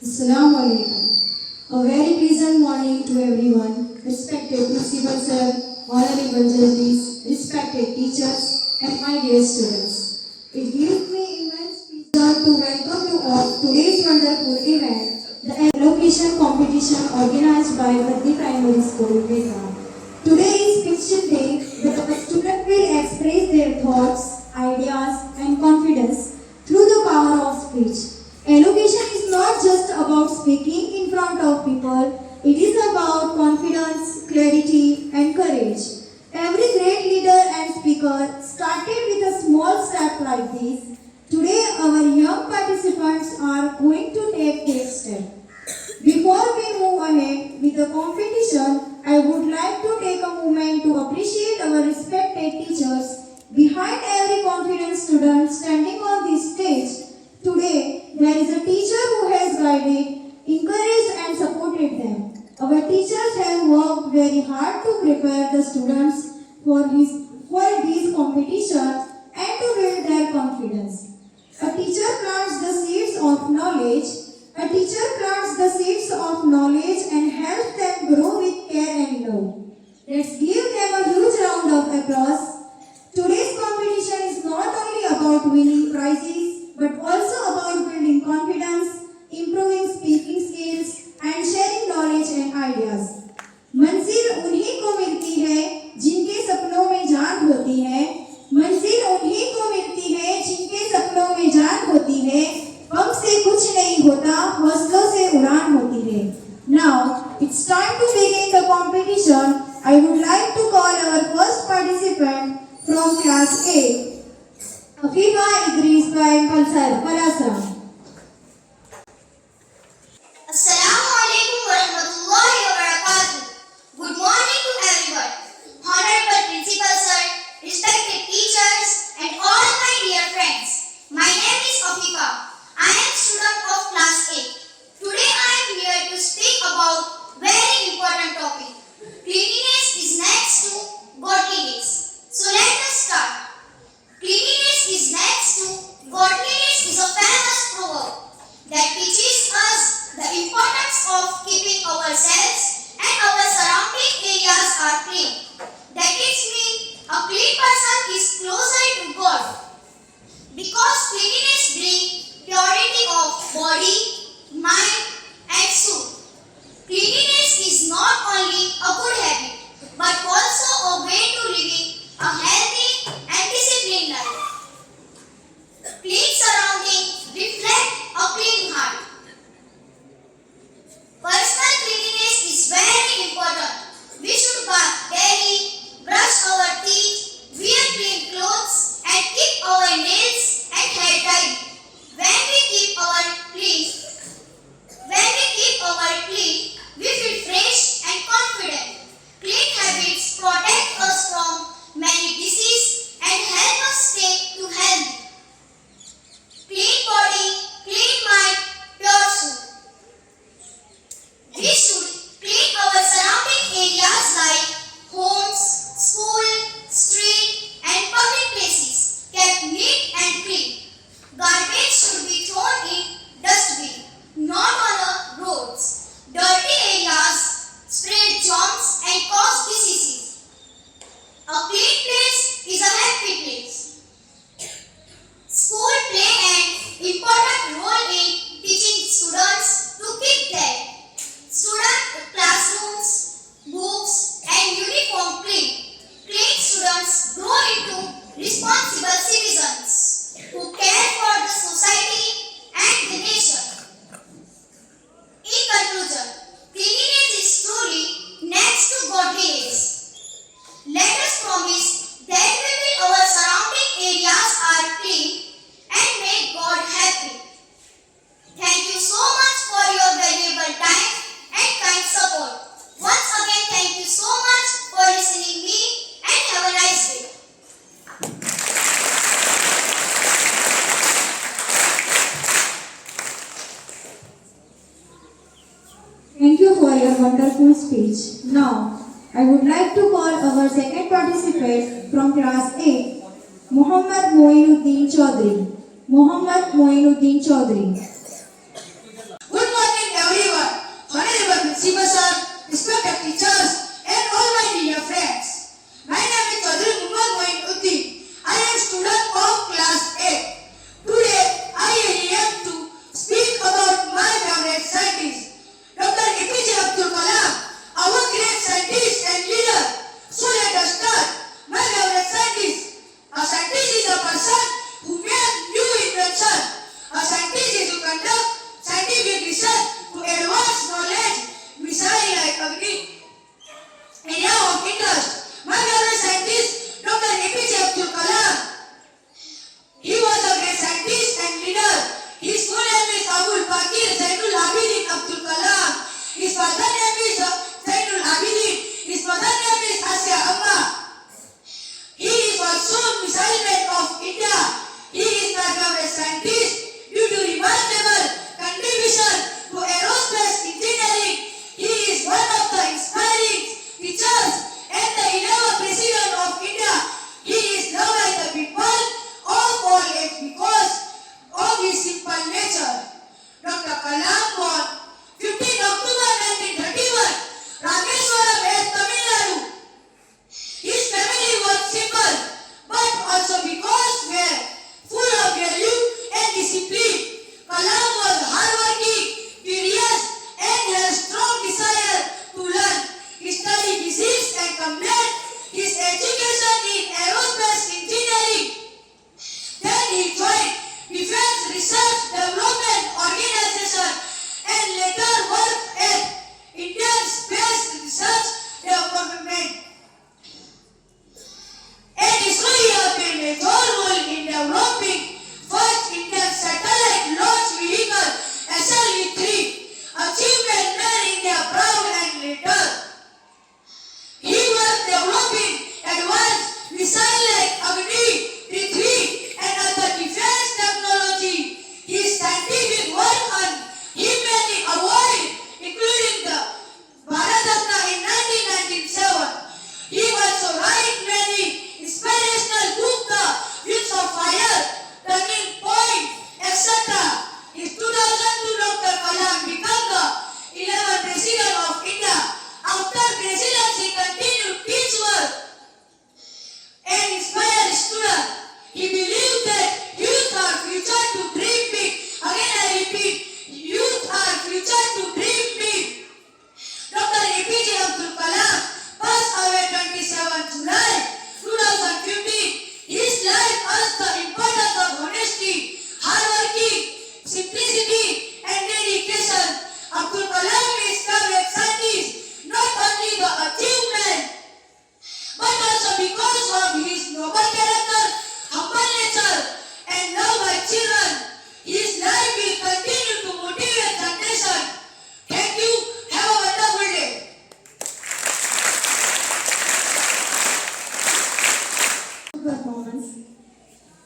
Assalamu alaikum. A very pleasant morning to everyone, respected principal sir, honorable judges, respected teachers, and my dear students. It gives me immense pleasure to welcome you all to today's wonderful event, the allocation competition organized by Baddi Primary School, Vietnam. Today is Christian Day, where our students will express their thoughts, ideas, and confidence through the power of speech. Education is not just about speaking in front of people, it is about confidence, clarity, and courage. Every great leader and speaker started with a small step like this. Today, our young participants are going to take their step. Before we move ahead with the competition, I would like to take a moment to appreciate our respected teachers. Behind every confident student standing on this stage today, there is a teacher who has guided, encouraged and supported them. Our teachers have worked very hard to prepare the students for these competitions and to build their confidence. A teacher plants the seeds of knowledge. A teacher plants the seeds of knowledge and helps them grow with care and love. Let's give them a huge round of applause. Today's competition is not only about winning prizes, but also about building confidence, improving speaking skills, and sharing knowledge and ideas. मंजिल उन्हीं को मिलती है जिनके सपनों में जान होती है। मंजिल उन्हीं को मिलती है जिनके सपनों में जान होती है। पंख से कुछ नहीं होता, हौसलों से उड़ान होती है। Now it's time to begin the competition. I would like to call our first participant from class 8. Afifa Idris by Palasra. Assalamu alaikum wa rahmatullahi wa barakatuh. Good morning to everyone. Honorable Principal Sir, respected teachers, and all my dear friends. My name is Afifa. I am student of class 8. Today I am here to speak about very important topic. Cleanliness is next to godliness. So let us start. Cleanliness is next to godliness is a famous proverb that teaches us the importance of keeping ourselves and our surrounding areas are clean. That is mean a clean person is closer to God because cleanliness brings purity of body, mind and soul. Cleanliness is not only a good habit but also a way to living a healthy and disciplined life. Clean surroundings reflect a clean heart. Personal cleanliness is very important. We should bath daily, brush our teeth, wear clean clothes, and keep our nails and hair tidy. When we keep our clean, we feel fresh and confident. Clean habits protect us from many diseases and help us stay to healthy. Clean body, clean mind, pure soul. We should clean our surrounding areas like homes, school, street and public places, kept neat and clean. Garbage should be thrown in dustbin, not on the roads. Dirty areas spread germs and cause diseases. A clean place is a happy place. School play an important role in teaching students to keep their student classrooms, books and uniform clean. Clean students grow into responsible citizens who care for the society and the nation. In conclusion, cleanliness is truly next to godliness. Let us promise that we will our surrounding areas are clean and make God happy. Thank you so much for your valuable time and kind support. Once again, thank you so much for listening me and have a nice day. Thank you for your wonderful speech. Now, I would like to call our second participant from class 8, Muhammad Moinuddin Chaudhary. Muhammad Moinuddin Chaudhary. Good morning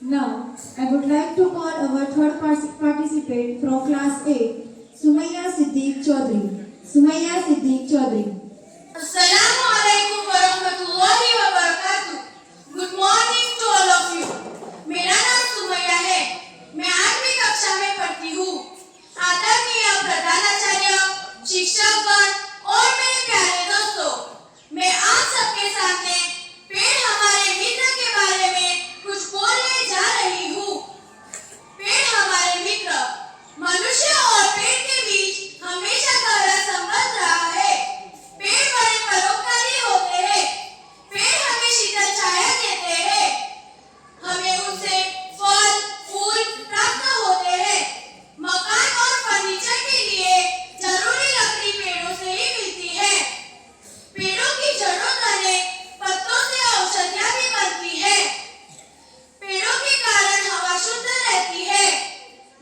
Now, I would like to call our third participant from class 8, Sumaya Siddiq Chaudhary. Sumaya Siddiq Chaudhary. Assalamu alaikum warahmatullahi wabarakatuh. Good morning to all of you. मेरा नाम सुमैया है. मैं 8वीं कक्षा में पढ़ती हूँ. आदरणीय प्रधानाचार्य, शिक्षकगण और मेरे प्यारे दोस्तों, मैं आप सबके सामने पेड़ हमारे मित्र के बारे में कुछ बोलने जा रही हूँ. पेड़ हमारे मित्र. मनुष्य और पेड़ के बीच हमेशा गहरा संबंध रहा है. पेड़ बड़े परोपकारी होते हैं. पेड़ हमें शीतल छाया देते हैं. हमें उनसे फल, फूल प्राप्त होते हैं. मकान और फर्नीचर के लिए जरूरी लकड़ी पेड़ों से ही मिलती है. पेड़ों की जड़ों तले पत्तों से औषधियाँ भी बनती है. पेड़ों के कारण हवा शुद्ध रहती है.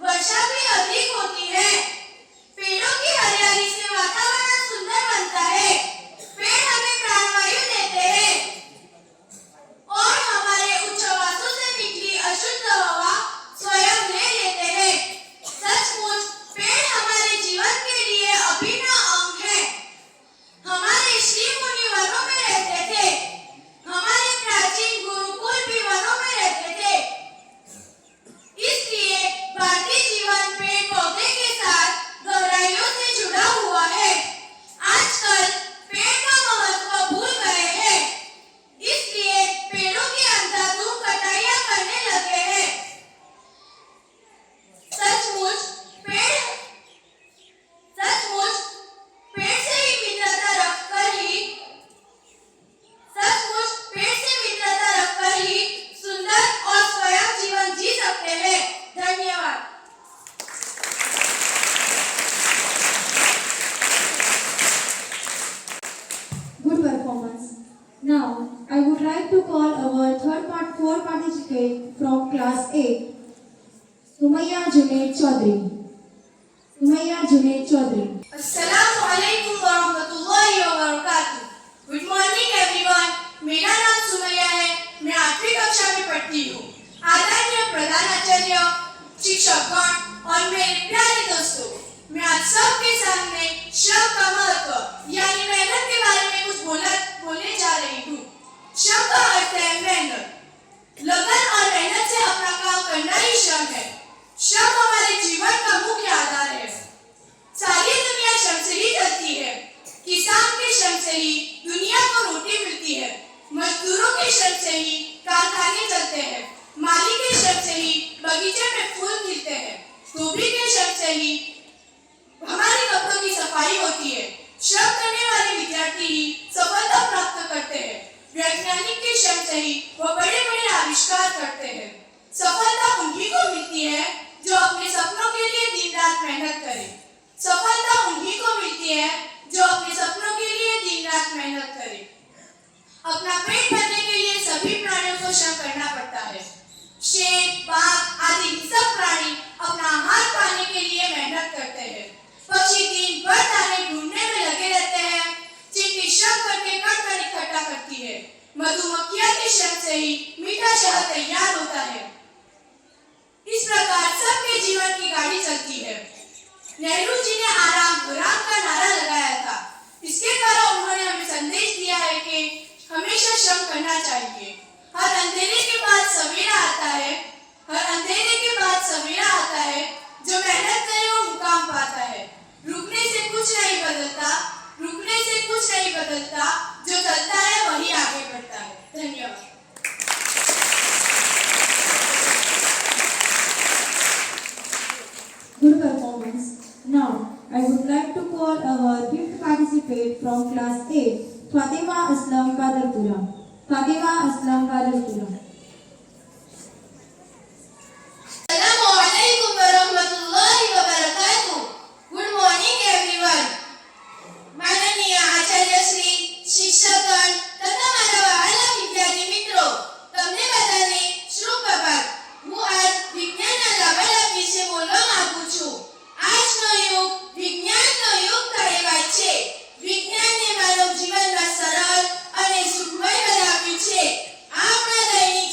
वर्षा भी अधिक होती है. पेड़ों की हरियाली से वातावरण सुंदर बनता है. पेड़ हमें प्राणवायु देते हैं और हमारे उच्छ्वासों से निकली अशुद्ध हवा स्वयं ले लेते हैं. सचमुच पेड़ हमारे जीवन के लिए अभिन्न अंग है. हमारे ऋषि मुनि वनों में रहते थे. हमारे प्राचीन गुरुकुल भी वनों में रहते थे. इसलिए भारतीय जीवन पेड़ पौधे के साथ गहराइयों से जुड़ा हुआ है. आजकल पेड़ का महत्व भूल गए हैं. इसलिए पेड़ों की अंधाधुंध कटाइयां करने लगे हैं. सचमुच पेड़ से ही मित्रता रखकर ही सुंदर और स्वयं जीवन जी सकते हैं. धन्यवाद. Good performance. Now, I would like to call our fourth participant from class 8, Sumaya Junaid Chaudhary. Sumaya Junaid Chaudhary. अस्सलामु अलैकुम वरहमतुल्लाहि वबरकातुह. Good morning everyone. मेरा नाम सुमैया है. मैं 8वीं कक्षा में पढ़ती हूँ. आदरणीय प्रधानाचार्य, शिक्षकगण और मेरे प्यारे दोस्तों, मैं आज सबके सामने श्रम का महत्व यानी मेहनत के बारे में कुछ बोलने जा रही हूँ. श्रम का अर्थ है मेहनत. लगन और मेहनत से अपना काम करना ही श्रम है. श्रम हमारे जीवन का मुख्य आधार है. सारी दुनिया श्रम से ही चलती है. किसान के श्रम से ही दुनिया को रोटी मिलती है. मजदूरों के श्रम से ही कारखाने चलते हैं. माली के श्रम से ही बगीचे में फूल खिलते हैं. धोबी के श्रम से ही हमारे कपड़ों की सफाई होती है. श्रम करने वाले विद्यार्थी ही सफलता प्राप्त करते हैं. वैज्ञानिक के श्रम से ही वो बड़े बड़े आविष्कार करते हैं. सफलता उन्हीं को मिलती है जो अपने सपनों के लिए दिन रात मेहनत करे. सफलता उन्हीं को मिलती है जो अपने सपनों के लिए दिन रात मेहनत करे. अपना पेट भरने के लिए सभी प्राणियों को श्रम करना पड़ता है. शेर, बाघ आदि सब प्राणी अपना आहार पाने के लिए मेहनत करते हैं. पक्षी दिन भर दाने ढूंढने में लगे रहते हैं. चींटी श्रम करके कण इकट्ठा करती है. मधुमक्खियां के श्रम से ही मीठा शहद तैयार होता है. इस प्रकार सबके जीवन की गाड़ी चलती है. नेहरू जी ने आराम गुलाम का नारा लगाया था. इसके द्वारा उन्होंने हमें संदेश दिया है कि हमेशा श्रम करना चाहिए. हर अंधेरे के बाद सवेरा आता है. जो मेहनत करे वो मुकाम पाता है. रुकने से कुछ नहीं बदलता. जो चलता है वही आगे बढ़ता है. धन्यवाद. Good performance. Now, I would like to call our fifth participant from class 8, Fatima Aslam Kadarpura. Fatima Aslam Kadarpura. Assalamu alaikum warahmatullahi wabarakatuh. Good morning everyone. माननीय आचार्य श्री, शिक्षकगण तथा મારા વહાલા વિદ્યાર્થી મિત્રો, તમને બધાને શુભપ્રભાત. હું આજ વિજ્ઞાનના લાભાલાભ વિશે બોલવા માંગુ છું. આજનો યુગ વિજ્ઞાનનો યુગ કહેવાય છે. વિજ્ઞાને માનવ જીવનમાં સરળ અને સુખમય બનાવ્યું છે. આપણા દૈનિક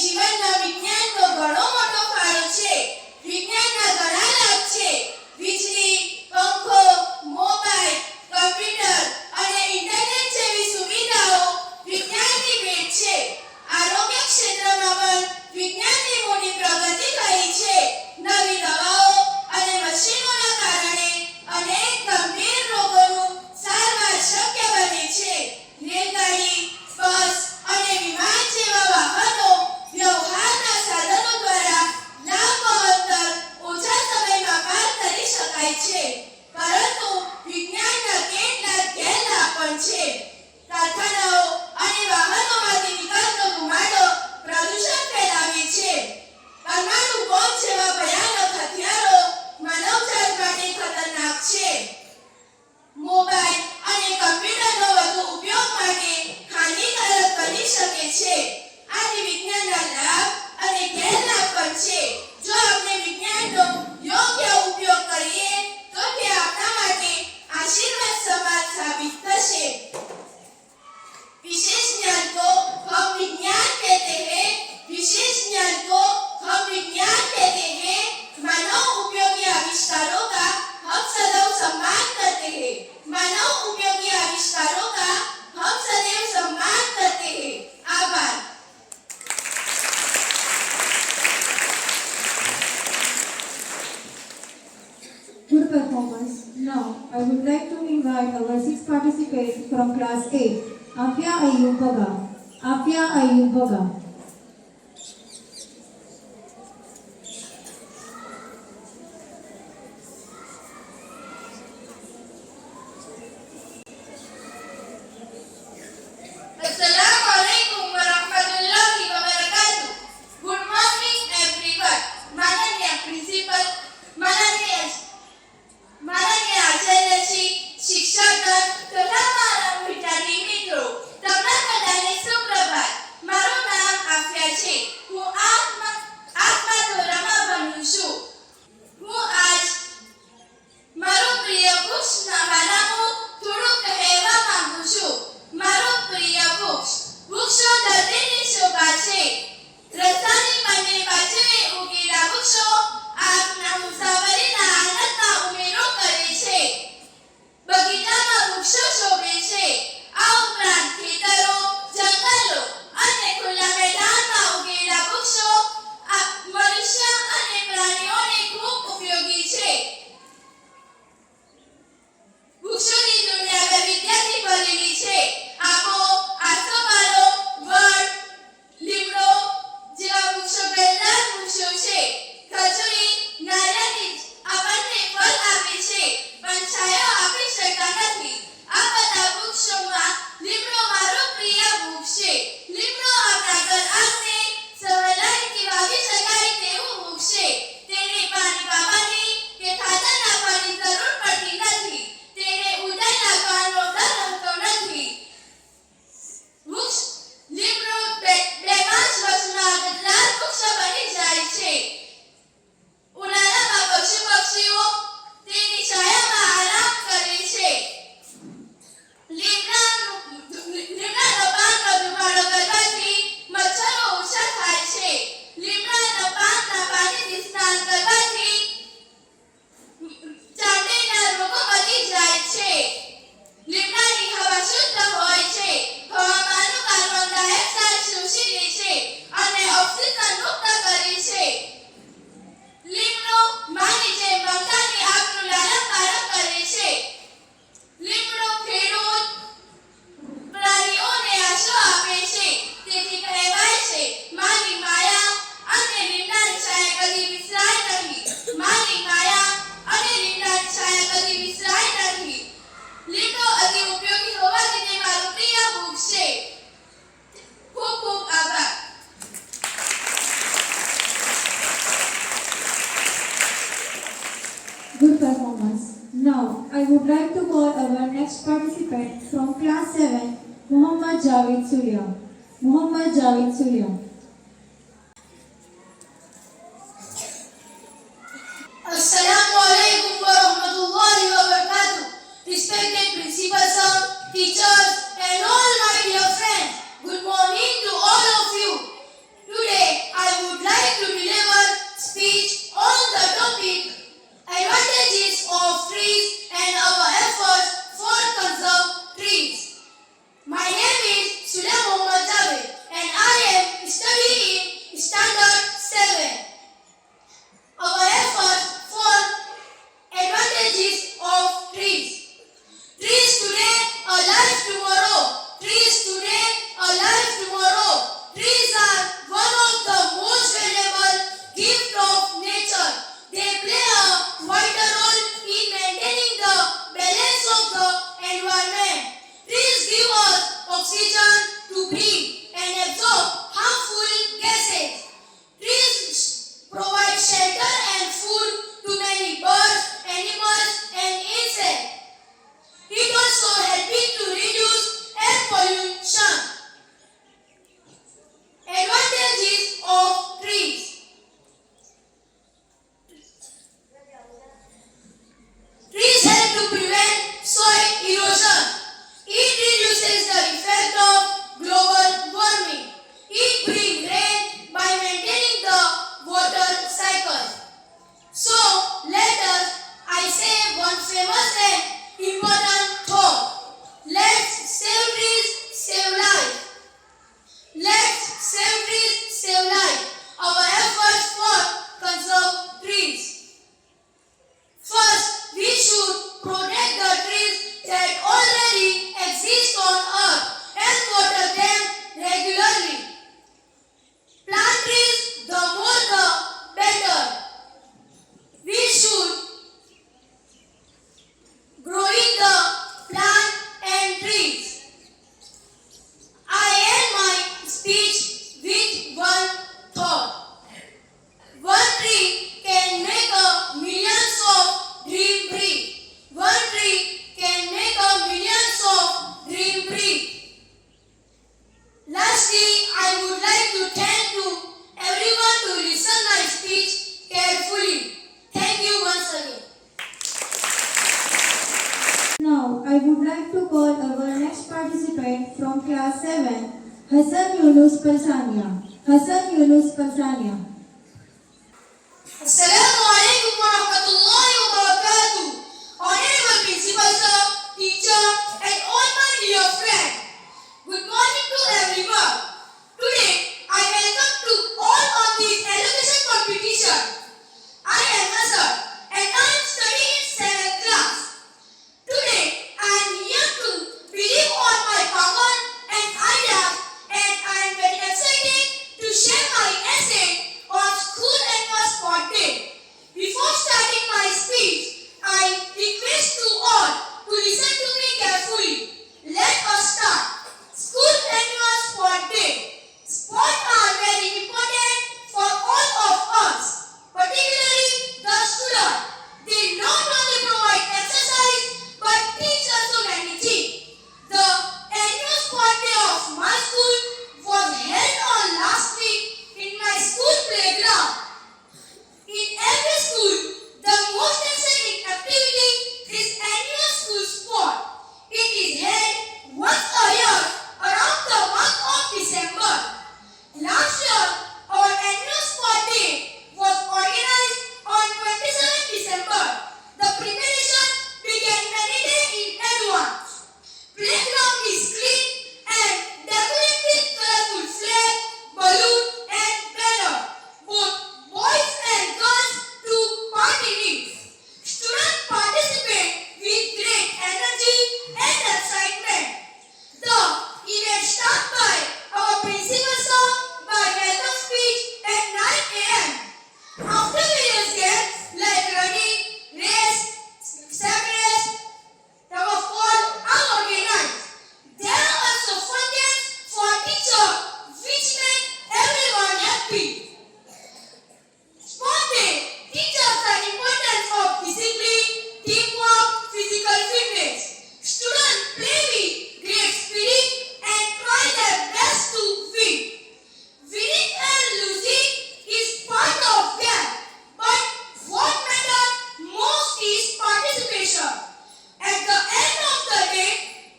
invite our 6 participants from class 8, Afia Ayub Baga. Afia Ayub Baga. Assalamualaikum warahmatullahi wabarakatuh. Good morning everyone. माननीय प्रिंसिपल, माननीय आचार्यश्री, શિક્ષકગણ તથા મારા વિદ્યાર્થી મિત્રો, તમને બધાને સુપ્રભાત. મારું નામ આફિયા છે. હું આઠમા ધોરણમાં ભણું છું. હું આજ મારું પ્રિય વૃક્ષના બારામાં થોડું કહેવા માંગુ છું. મારું પ્રિય વૃક્ષો ધરતીની શોભા છે. રસ્તાની બંને બાજુએ ઉગેલા વૃક્ષો આપના મુસાફરીના આનંદમાં ઉમેરો કરે છે. બગીચામાં વૃક્ષો શોભે છે. આ ઉપરાંત ખેતરો, જંગલો અને ખુલ્લા મેદાનમાં ઉગેલા વૃક્ષો મનુષ્ય અને પ્રાણીઓને ખૂબ ઉપયોગી છે. વૃક્ષોની દુનિયા વૈવિધ્યથી ભરેલી છે. આંબો, આસોપાલવ, વડ, લીમડો જેવા વૃક્ષો ઘરદાર વૃક્ષો છે. ખજૂરી, નારિયેળી આપણને ફળ આપે છે, પણ છાંયો આપી શકતા નથી. આ બધા વૃક્ષોમાં લીમડો મારો પ્રિય વૃક્ષ છે. લીમડો આપણા ઘર આંગણે સહેલાઈથી વાવી શકાય તેવું વૃક્ષ છે. તેને પાણી પાવાની કે ખાતર નાખવાની જરૂર પડતી નથી. તેને ઉડાઈ નાખવાનો ડર રહેતો નથી. વૃક્ષ લીમડો 2-5 વર્ષમાં ગદલાર વૃક્ષ બની જાય છે. ઉનાળામાં પક્ષીઓ તેની છાયામાં આરામ કરે છે. લીમડાનો પાનનો ધુમાડો કરવાથી મચ્છરો ઓછા થાય છે. લીમડાના પાનના પાણીથી સ્નાન કરવાથી ચામડીના રોગો વધી જાય છે. લીમડાની હવા શુદ્ધ હોય છે. હવામાંનું કાર્બન ડાયોક્સાઇડ શોષી લે છે અને ઓક્સિજન મુક્ત કરે છે. લીમડો માની જેમ મમતાની આગનું લાલન પાલન કરે છે. લીમડો ખેડૂત પ્રાણીઓને આશરો આપે છે. તેથી કહેવાય છે, માની માયા અને લીમડાની છાયા કદી વિસરાય નહીં. માની માયા અને લીમડાની છાયા કદી વિસરાય નહીં. લીમડો અતિ ઉપયોગી હોવાથી તે મારું પ્રિય વૃક્ષ છે. ખૂબ ખૂબ આભાર. Good performance. Now, I would like to call our next participant from class 7, Muhammad Javed Surya. Muhammad Javed Surya. Assalamualaikum warahmatullahi wabarakatuh. Respected principal sir, teachers, and all my dear friends, good morning to all of you. Today, I would like to deliver speech on the topic advantages of trees and our efforts for conserve trees. My name is Sule Muhammad Javed, and I am Hasan Yunus परसानिया, Hasan Yunus परसानिया। Assalamu alaikum wa rahmatullahi wa barakatuh. Honorable Principal Sir, teacher, and all my dear friends. Good morning to everyone. Today, I welcome to all on this elocution competition. I am Hasan and I am studying in 7th class. Today, I am here to believe on my power and ideas, and I am very excited to share my essay on School Annual Sport Day. Before starting my speech, I request to all to listen to me carefully. Let us start. School Annual Sport Day. Sports are very important for all of us, particularly the students. They not only provide exercise but teach us so many things. The annual sport day of my school was held on last week in my school playground. In every school, the most exciting activity is annual school sport. It is held once a year around the month of December. Last year, our annual sport day was organized on 27 December. The preparation began many days in advance. Playground is clean and decorated with colorful flags, balloons, and banners. Both boys and girls took part in it. Students participate with great energy and excitement. The event starts by our principal sir by welcome speech at 9 a.m. After various games like running, race, sack race, tug of war are organized. There are also fun games for teachers which make everyone happy. Sport Day teaches the importance of discipline, teamwork, physical fitness. Students play with great spirit and try their best to win. Winning and losing is part of game, but what matters most is participation. At the end of the day,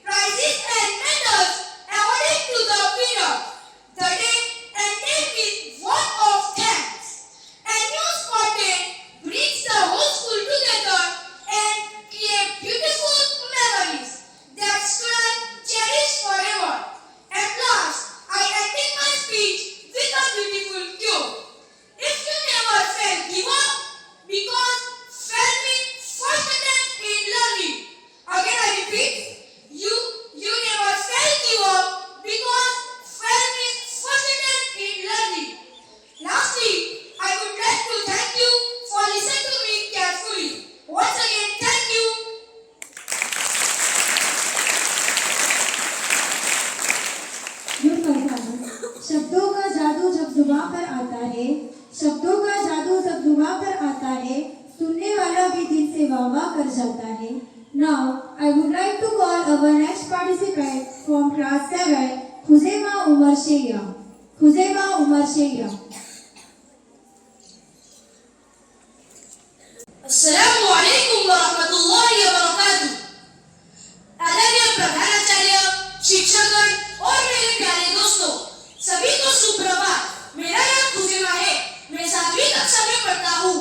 prizes and medals awarded to the winner. The day ended with word of thanks. Annual Sport Day brings the whole school together and create beautiful memories that students cherish forever. At last, I ended my speech with a beautiful quote. If you never fail, give up, because fail means first attempt in learning. Again I repeat, you never fail, give up, because fail means first attempt in learning. Lastly, I would like to thank you for listening to me carefully. Once again, thank you. Your performance. शब्दों का जादू जब जुबां पर आता है, शब्दों का जादू जब जुबां पर आता है, सुनने वाला भी दिल से वाह वाह कर जाता है. Now, I would like to call our next participant from class 7, Khuzaima Umar Sheya. Khuzaima Umar Sheya. Assalamu alaikum wa rahmatullahi wa barakatuh. आदरणीय प्रधानाचार्य, शिक्षकगण और मेरे प्यारे दोस्तों, सभी को सुप्रभात। मेरा नाम खुज़ैमा है। मैं 7वीं कक्षा में पढ़ता हूँ।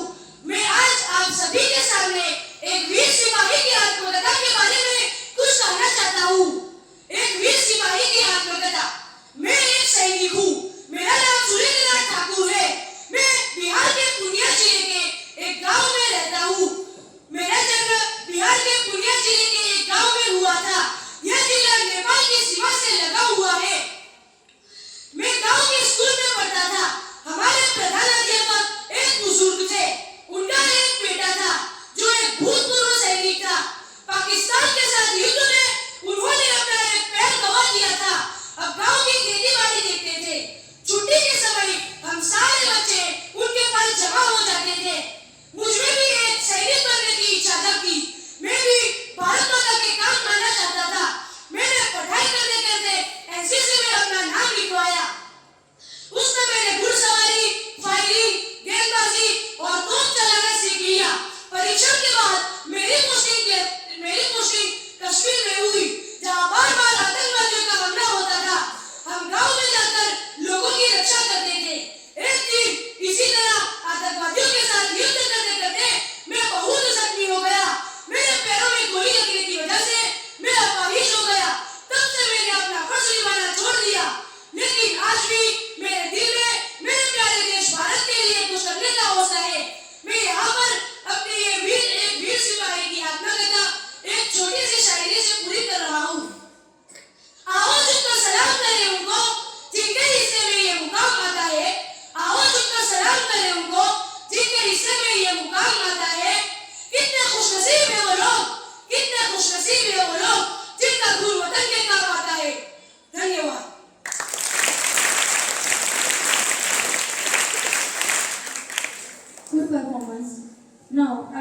मैं आज आप सभी के सामने एक वीर सिपाही की आत्मकथा के बारे में कुछ कहना चाहता हूँ। एक वीर सिपाही की आत्मकथा। मैं एक सैनिक हूँ। मेरा नाम Surendranath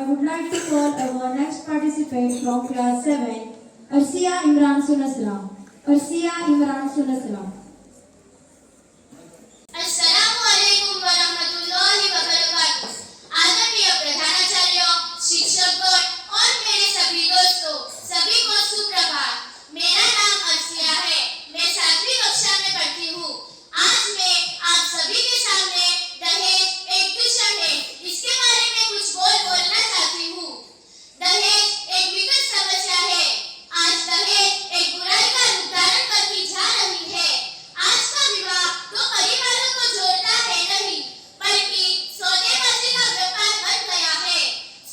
I would like to call our next participant from class 7, Arsia Imran Sunaslam. Arsia Imran Sunaslam. अस्सलामुअलैकुम वरहमतुल्लाहि वबरकातुहू। आदरणीय प्रधानाचार्य, शिक्षकगण और मेरे सभी दोस्तों, सभी को सुप्रभात। मेरा नाम अर्सिया है। मैं 7वीं कक्षा में पढ़ती हूँ। आज मैं आप सभी के सामने दहेज एक दूषण है, इसके बारे में कुछ बोलना चाहती हूँ। दहेज एक विकट समस्या है। आज दहेज एक बुराई का रूप धारण करती जा रही है। आज का विवाह तो परिवारों को जोड़ता है नहीं, बल्कि सौदेबाजी का व्यापार बन गया है।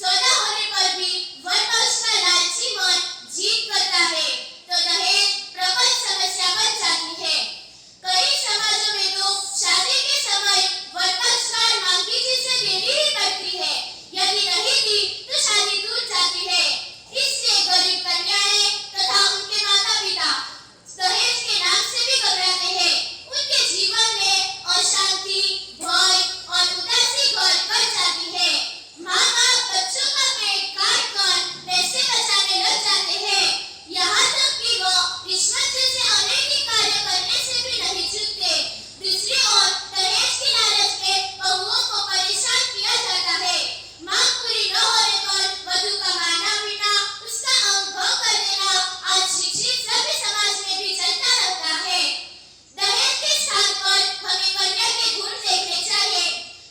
सौदा होने पर भी वर पक्ष का लालची मन जीत करता है, तो दहेज प्रबल समस्या बन जाती है। कई समाजों में तो शादी के समय वर पक्ष कार मांगी चीज से देनी ही पड़ती है। यदि नहीं दी तो शादी टूट जाती है। इसलिए गरीब कन्याएं तथा उनके माता पिता दहेज के नाम से भी घबराते हैं। उनके जीवन में अशांति, भय और उदासी घर कर जाती है। माँ बाप बच्चों का पेट काट कर पैसे बचाने लग जाते हैं। यहाँ तक कि वो रिश्वत जैसे अनैतिक कार्य करने से भी नहीं चूकते। दूसरी ओर दहेज की लालच में बहुओं को परेशान किया जाता है। मांग पूरी न होने पर वधू का मारना पीटना, उसका अंग भंग कर देना आज शिक्षित सभ्य समाज में भी चलता रहता है। दहेज के स्थान पर हमें कन्या के गुण देखने चाहिए।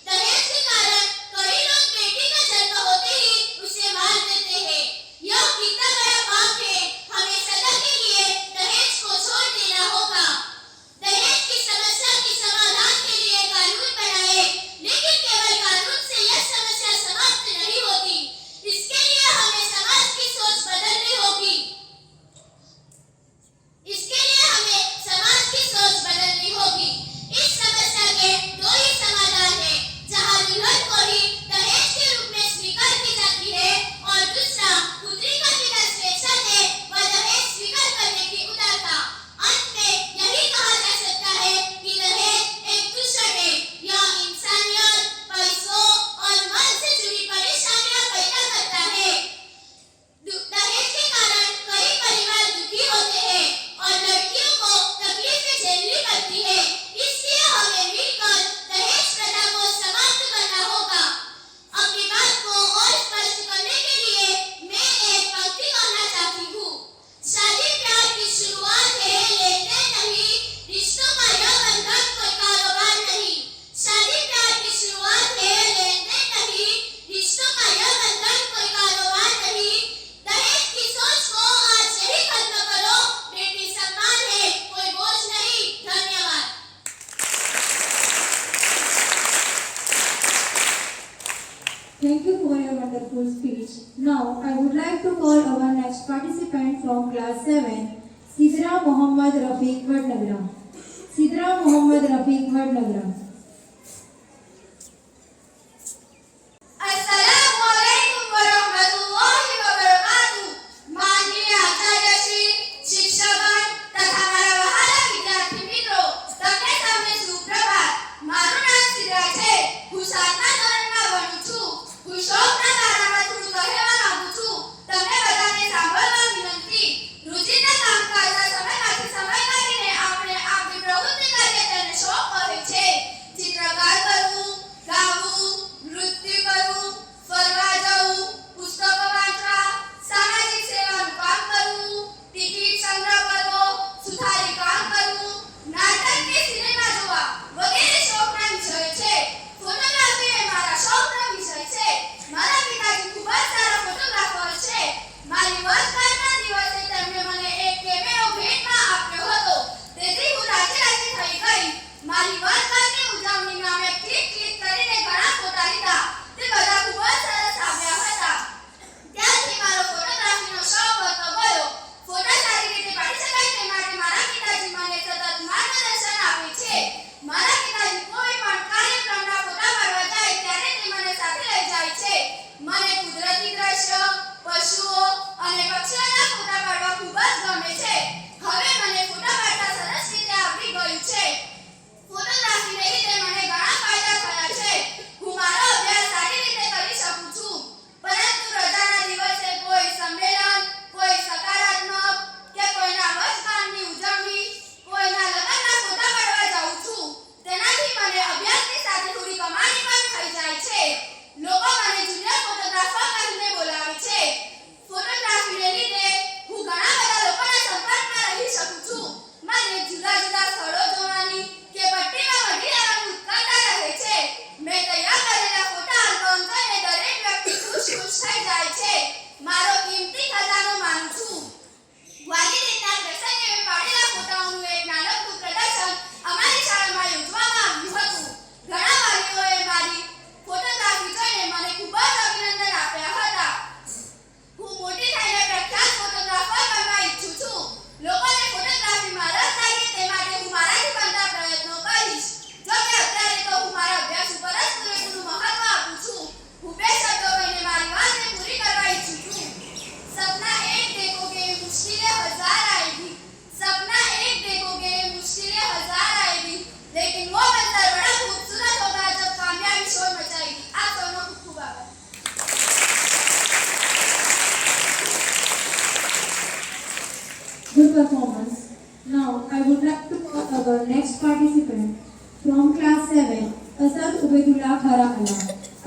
दहेज के कारण कई लोग बेटी का जन्म होते ही उसे मार देते हैं। यह कितना बड़ा पाप है। हमें सदा के लिए दहेज को छोड़ देना होगा। दहेज की समस्या के समाधान के लिए कानून बनाए, लेकिन केवल कानून से यह समस्या समाप्त नहीं होती। इसके लिए हमें समाज की सोच बदलनी होगी। इस समस्या के दो ही समाधान हैं, जहां दुल्हन को ही दहेज के रूप में स्वीकार की जाती है और दूसरा पुत्री का पिता स्वेच्छा से वह दहेज स्वीकार करने की उदारता। अंत में यही कहा जा सकता है कि दहेज एक दूषण है। यह इंसानियत, पैसों और मन से जुड़ी परेशानियां पैदा करता है। दहेज के कारण कई परिवार दुखी होते हैं और लड़कियों को तकलीफें झेलनी पड़ती है। इसलिए हमें मिलकर दहेज प्रथा को समाप्त करना होगा। अपनी बात को और स्पष्ट करने के लिए मैं एक पंक्ति कहना चाहती हूँ। शादी प्यार की शुरुआत है, लेते नहीं रिश्तों का यह बंधन कोई कारोबार नहीं। शादी प्यार की शुरुआत है, लेते नहीं रिश्तों का यह बंधन कोई कारोबार नहीं। दहेज की सोच को आज यही खत्म करो। बेटी सम्मान है, कोई बोझ नहीं। धन्यवाद। Thank you for your wonderful speech. Now, I would like to call our next participant from class 7, Sidra Mohammad Rafiq Vadnagra. Sidra Mohammad Rafiq Vadnagra. अस्सलामुअलैकुम वरहमतुल्लाहि वबरकातुहू। माननीय आचार्य श्री, शिक्षकगण तथा મારા વહાલા વિદ્યાર્થી મિત્રો, તમને સૌને સુપ્રભાત। મારું નામ સિદ્રા છે। હું 7મા ધોરણમાં ભણું છું। હું શોખના બારામાં થોડું કહેવા માંગુ છું। તમને બધાને સાંભળવા વિનંતી। રોજિંદા કામકાજના સમયમાંથી સમય કાઢીને આપણે આપણી પ્રવૃત્તિ કરીએ તેને શોખ કહે છે। next participant from class 7, Asad Ubaidullah Kharaala.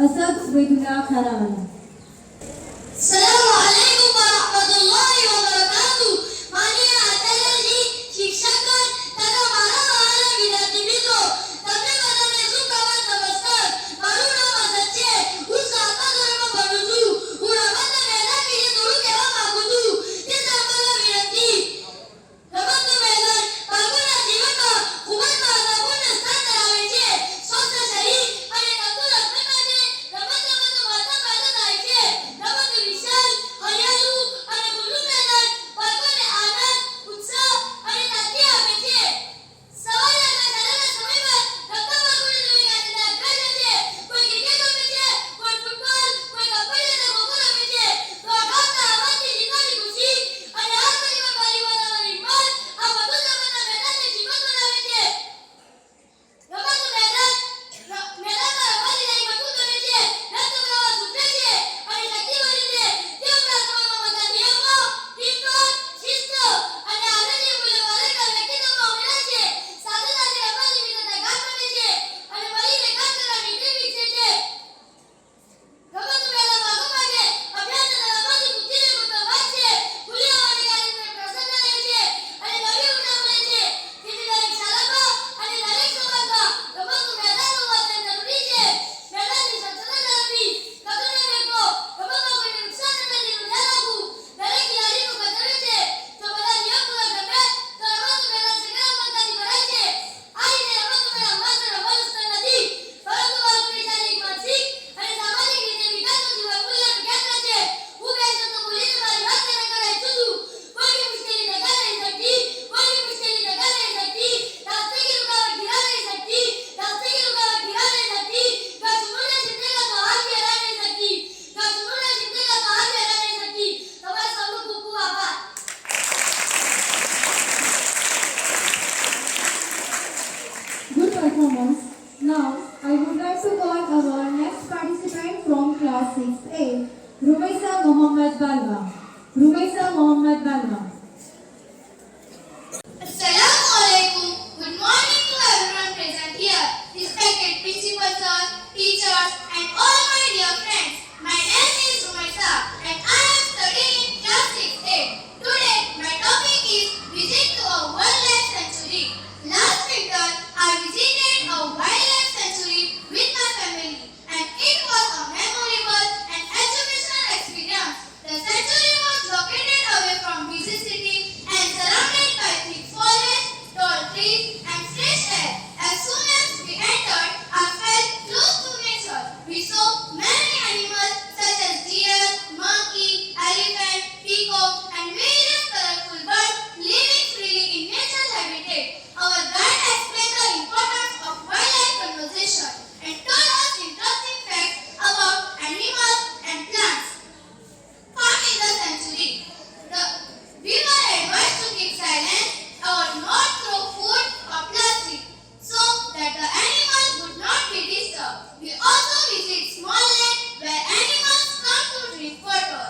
Asad Ubaidullah Kharaala. Assalamualaikum warahmatullahi wabarakatuh. माननीय आचार्य जी, शिक्षकगण तथा મારા વહાલા વિદ્યાર્થી મિત્રો, તમને બધાને શુભકામના નમસ્કાર. મારું નામ અસદ છે. હું 7મા ધોરણમાં ભણું છું. હું રમતના મેદાન વિશે થોડું કહેવા માંગુ છું. તે સાંભળવા વિનંતી. રમતનું મેદાન બાળકોના જીવનમાં ખૂબ જ મહત્વપૂર્ણ સ્થાન ધરાવે છે. સ્વસ્થ શરીર અને તંદુરસ્ત માટે રમતગમતનું મહત્વ પેદા થાય છે. રમત વિશાળ, હરિયાળું અને ખુલ્લું મેદાન બાળકોને આનંદ, ઉત્સાહ અને તાજગી આપે છે. સવારે અથવા સાંજના સમયમાં રમતા બાળકોની જોઈ ગાંધીના અગ્રજ છે. કોઈ ક્રિકેટ રમે છે, કોઈ ફૂટબોલ, કોઈ કબડ્ડી અને ખોખો રમે છે. દોડધામના અવાજથી જીતવાની ખુશી અને આત્મનિર્ભર બનાવવાની હિંમત આ બધું જ રમતના મેદાનને જીવંત બનાવે છે. રમતનું મેદાનમાં રમવાથી મજબૂત બને છે, રક્ત પ્રવાહ સુધરે છે અને શક્તિ વધે છે. તે ઉપરાંત રમતમાં બધા નિયમો, ટીમવર્ક, શિસ્ત અને આદર્શની મૂલ્યો ખરેખર વ્યક્તિત્વમાં ઉમેરાય છે. સાથે સાથે રમવાથી મિત્રતા ગાઢ બને છે અને મળીને કામ કરવાની ટેવ વિકસે છે. રમતનું મેદાન બાળકો માટે અભ્યાસ અને રમતથી મુક્તિનો ઉત્તમ માર્ગ છે. ખુલ્લી હવાની ગાડીમાં પ્રસન્ન રહે છે અને નવી ઉર્જા મળે છે. તેથી દરેક શાળામાં અને દરેક સમાજમાં રમતનું મેદાન હોવું અત્યંત જરૂરી છે. મેદાનની સ્વચ્છતા જાળવવી, કચરો ન ફેંકવો, રમતમાં કોઈને નુકસાન ન થાય તેનું ધ્યાન રાખવું દરેક ખેલાડીનું કર્તવ્ય છે. જો બધા નિયમ પૂર્વક રમે તો રમતનું મેદાન સકારાત્મકતાથી ભરાય છે. આ રીતે રમતનું મેદાન માત્ર રમતનું સ્થળ નથી, પરંતુ બાળકોની શારીરિક, માનસિક અને સામાજિક રીતે વિકાસનું જીવન મૂલ્યનું કેન્દ્ર છે. હું બે શબ્દો બોલીને મારી વાત પૂર્ણ કરવા ઈચ્છું છું. કોઈ બી મુશ્કેલી ટકા નહીં सकती, कोई भी मुश्किल टका नहीं सकती, रास्ते की रुकावट गिरा नहीं सकती, रास्ते की रुकावट गिरा नहीं सकती, जो जुनून जिंदगी का हाथ भी हरा नहीं सकती, जो जुनून जिंदगी का हाथ भी हरा नहीं सकती. તમારા સૌનો ખૂબ ખૂબ આભાર. Good performance. Now, I would like to call our next participant from class 6A, Rumaisa Mohammad Balwa. Rumaisa Mohammad Balwa. Assalamualaikum. Good morning to everyone present here. Respected principal sir, teachers and all my dear friends. My name is Rumaisa and I am studying in class 6A. Today my topic is visit to a wildlife sanctuary. Last winter I visited a wildlife sanctuary with my family and it was a memorable and educational experience. The sanctuary was located away from busy city and surrounded by thick forest, tall trees and fresh air. As soon as we entered, I felt close to nature. We saw many animals such as deer, monkey, elephant, peacock and various colorful birds living freely in natural habitat. Our guide explained the importance of wildlife conservation and told us interesting facts about animals and plants found in the sanctuary. We were advised to keep silent or not throw food or plastic so that the animals would not be disturbed. We also visit small lakes where animals come to drink water.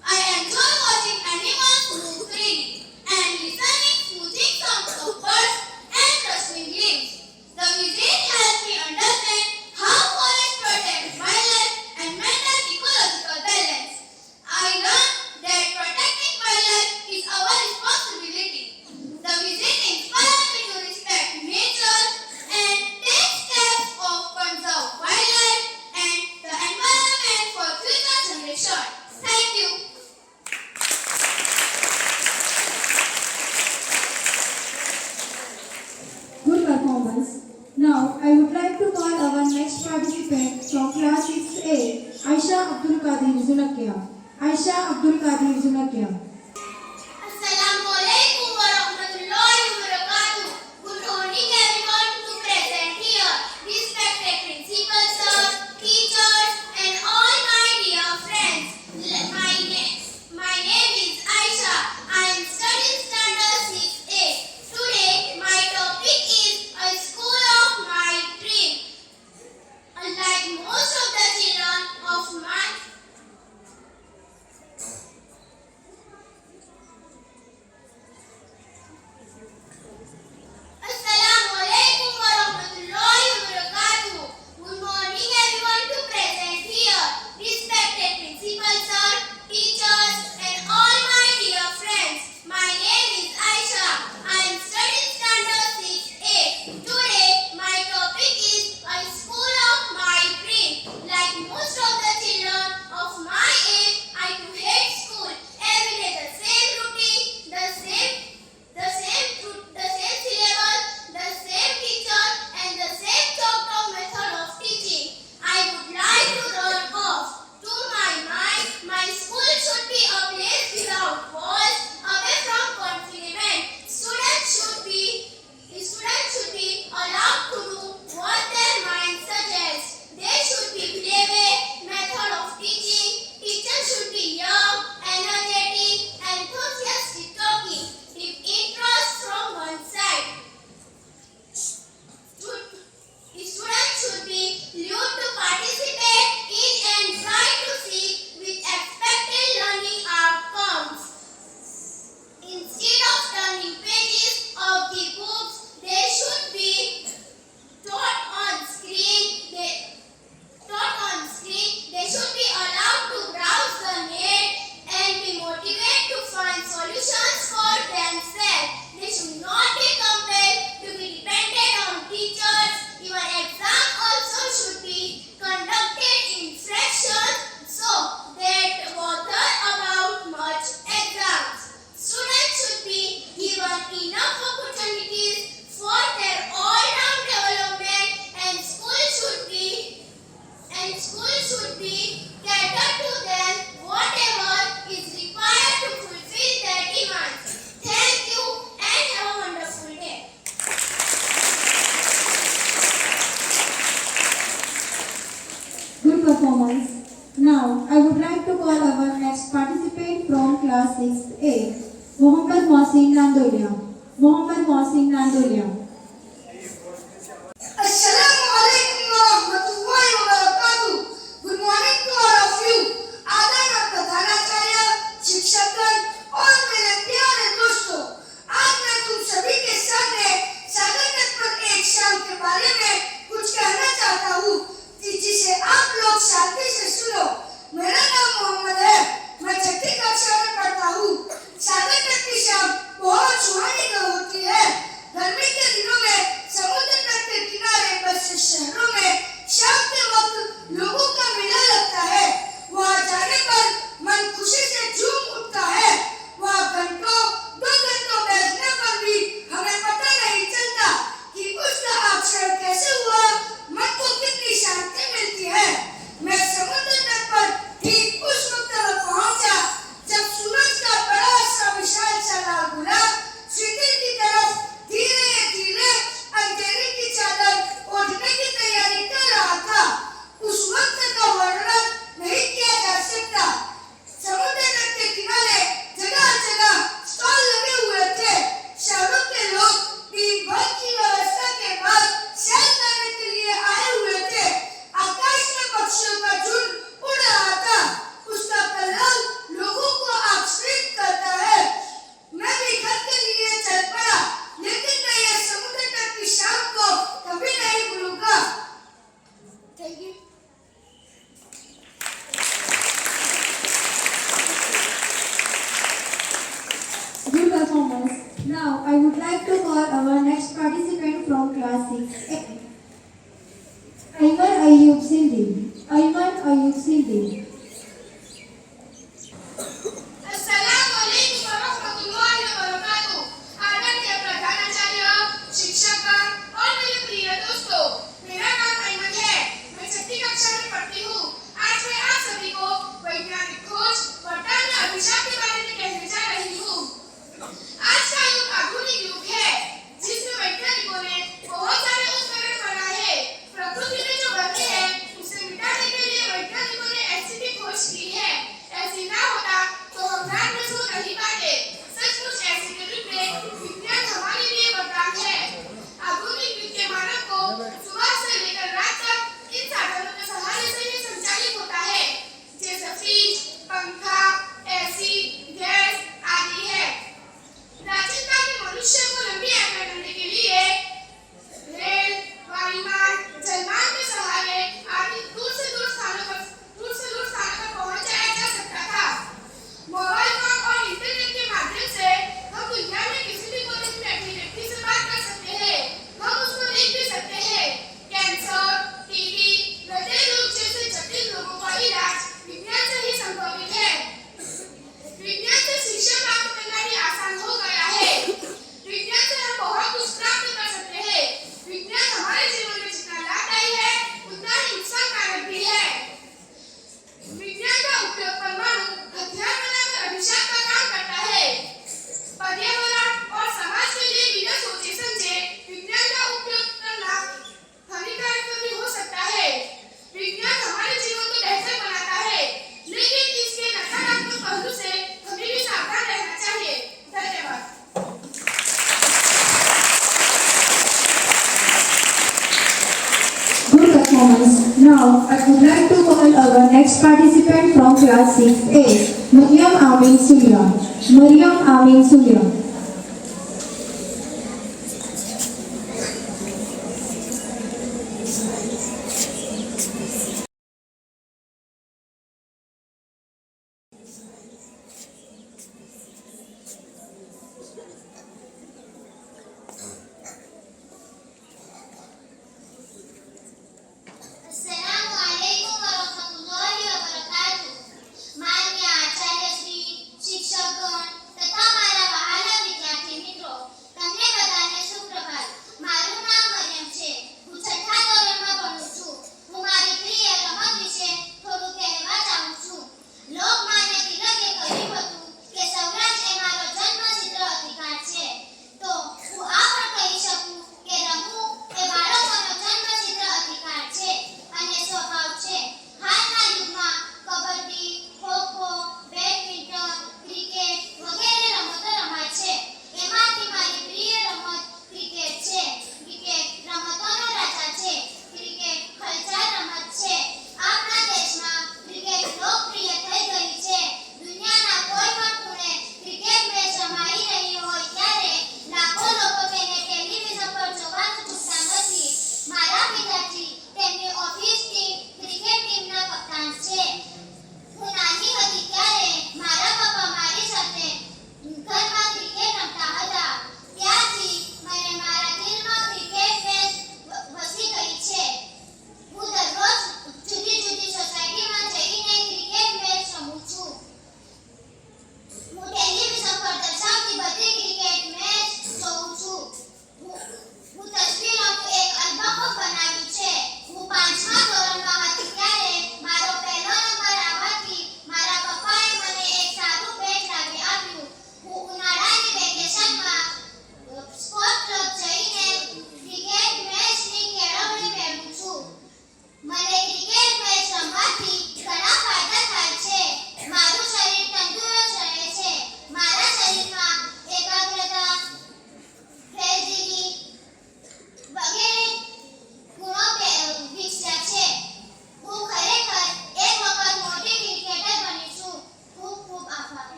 I enjoy watching animals move freely and listening soothing sounds of birds and rustling leaves. The visit helped me understand how forests protect wildlife and maintain ecological balance. I learned that protecting wildlife is our responsibility. The visit inspired me to respect nature and take steps of conserve wildlife and the environment for future generations. Thank you. Good performance. Now, I would like to call our next participant from class 6A, Aisha Abdul Qadir Zunakia. Aisha Abdul Qadir Zunakia. Assalamualaikum warahmatullahi wabarakatuh. Good morning everyone to present here. Respected principal sir, teachers and all my dear friends. My name is Aisha. I am studying standard 6A. Today my topic is a school of my dream. Unlike most of the children of my नांदोलिया, Mohammad Mohsin नांदोलिया. Assalamu alaikum wa rahmatullahi wa barakatuh. Good morning to all of you. आदरणीय प्रधानाचार्य, शिक्षकगण और मेरे प्यारे दोस्तों, आज मैं तुम सभी के सामने सागर पर एक शाम के बारे में कुछ कहना चाहता हूँ, जिसे आप लोग शांति से सुनो. मेरा नाम मोहम्मद है. मैं छठी कक्षा में पढ़ता हूँ. सागर की शाम बहुत सुहानी होती है. गर्मी के दिनों में समुद्र तट के किनारे बसे शहरों में शाम के वक्त लोगों का मेला लगता है. वहाँ जाने पर मन खुशी से झूम उठता है. वहाँ घंटों 2 घंटों बैठने पर भी हमें पता नहीं चलता कि उसका अक्षर कैसे हुआ. मन को कितनी शांति मिलती है. मैं समुद्र तट पर ठीक उस वक्त पहुंचा जब सूरज का बड़ा सा विशाल सा लाल गुलाब सिटी की तरफ धीरे धीरे अंधेरे की चादर ओढ़ने की तैयारी कर रहा था. उस वक्त का वर्णन नहीं किया जा सकता. समुद्र तट के किनारे जगह जगह स्टॉल लगे हुए थे. शहरों के लोग दिन भर की व्यवस्था के बाद सैर करने के लिए आए हुए थे. आकाश में पक्षियों का झुंड उड़ रहा था. उसका कलरव लोगों को आकर्षित करता है. मैं भी घर के लिए चल पड़ा, लेकिन मैं यह समुद्र तट की शाम को कभी नहीं भूलूंगा. Thank you. Good performance. Now I would like to call our next participant from class 6A. Ayman Ayub Sindhi. Ayman Ayub Sindhi. अस्सलामु अलैकुम व रहमतुल्लाहि व बरकातुहू. आदरणीय प्रधानाचार्य, शिक्षकगण और मेरे प्रिय दोस्तों, मेरा नाम अयमन है. मैं छठी कक्षा में पढ़ती हूँ. आज मैं आप सभी को वैज्ञानिक खोज वरदान या अभिशाप के बारे में कहने जा रही हूँ. आज का युग आधुनिक युग है, जिसमें वैज्ञानिकों ने बहुत सारे उपकरण बनाए हैं. प्रकृति में जो गर्मी है उसे मिटाने के लिए वैज्ञानिकों ने ऐसी भी खोज की है. ऐसी ना होता तो हम रात में सो नहीं पाते. सचमुच ऐसी के रूप में विज्ञान हमारे लिए वरदान है. आधुनिक युग के मानव को सुबह से लेकर रात तक इन साधनों के सहारे से ही संचालित होता है, जैसे फ्रिज, पंखा, एसी, गैस आदि है. प्राचीन काल में मनुष्य को लंबी यात्रा करने के लिए रेल, वायुयान, जलयान के सहारे आदि दूर से दूर स्थानों पर पहुंच जाया जा सकता था. मोबाइल फोन और इंटरनेट के माध्यम से हम दुनिया में किसी भी कोने में बैठे व्यक्ति से बात कर सकते हैं. हम उसको देख भी सकते हैं. कैंसर, टीबी, हृदय रोग जैसे जटिल रोगों का इलाज विज्ञान से ही संभवित है. विज्ञान से शिक्षा प्राप्त करना भी आसान हो गया है. विज्ञान से हम बहुत कुछ प्राप्त कर सकते हैं. विज्ञान हमारे जीवन में जितना लाभदायी है उतना ही नुकसानकारक भी है. विज्ञान का उपयोग परमाणु हथियार बनाकर अभिशाप का काम करता है. पर्यावरण और समाज के लिए बिना सोचे समझे विज्ञान का उपयोग करना हानिकारक भी हो सकता है. विज्ञान हमारे जीवन को बेहतर बनाता है, लेकिन इसके नकारात्मक पहलू से हमें भी सावधान रहना चाहिए. धन्यवाद. Good performance. Now I would like to call our next participant from class 6A. Maryam Amin Sulia. Maryam Amin Sulia. अस्सलामु अलैकुम व रहमतुल्लाहि व बरकातुहू. माननीय आचार्य श्री, शिक्षकगण तथा मारा वहाला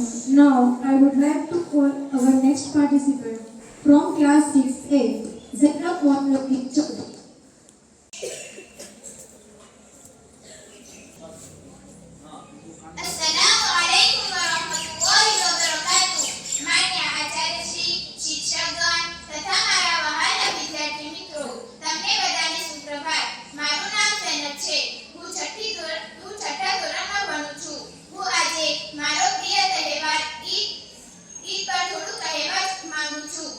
performance. Now, I would like to call our next participant from class 6A, Zainab Mohammadi Chaudhary. अस्सलामु अलैकुम वरहमतुल्लाहि वबरकातुह. मान्य आचार्य श्री, શિક્ષકગણ તથા મારા વહાલા વિદ્યાર્થી મિત્રો, તમને બધાને સુપ્રભાત. મારું નામ સૈનબ છે. હું છઠ્ઠા ધોરણમાં ભણું છું. હું આજે મારો પ્રિય તહેવાર ઈદ પર થોડું કહેવા માંગુ છું.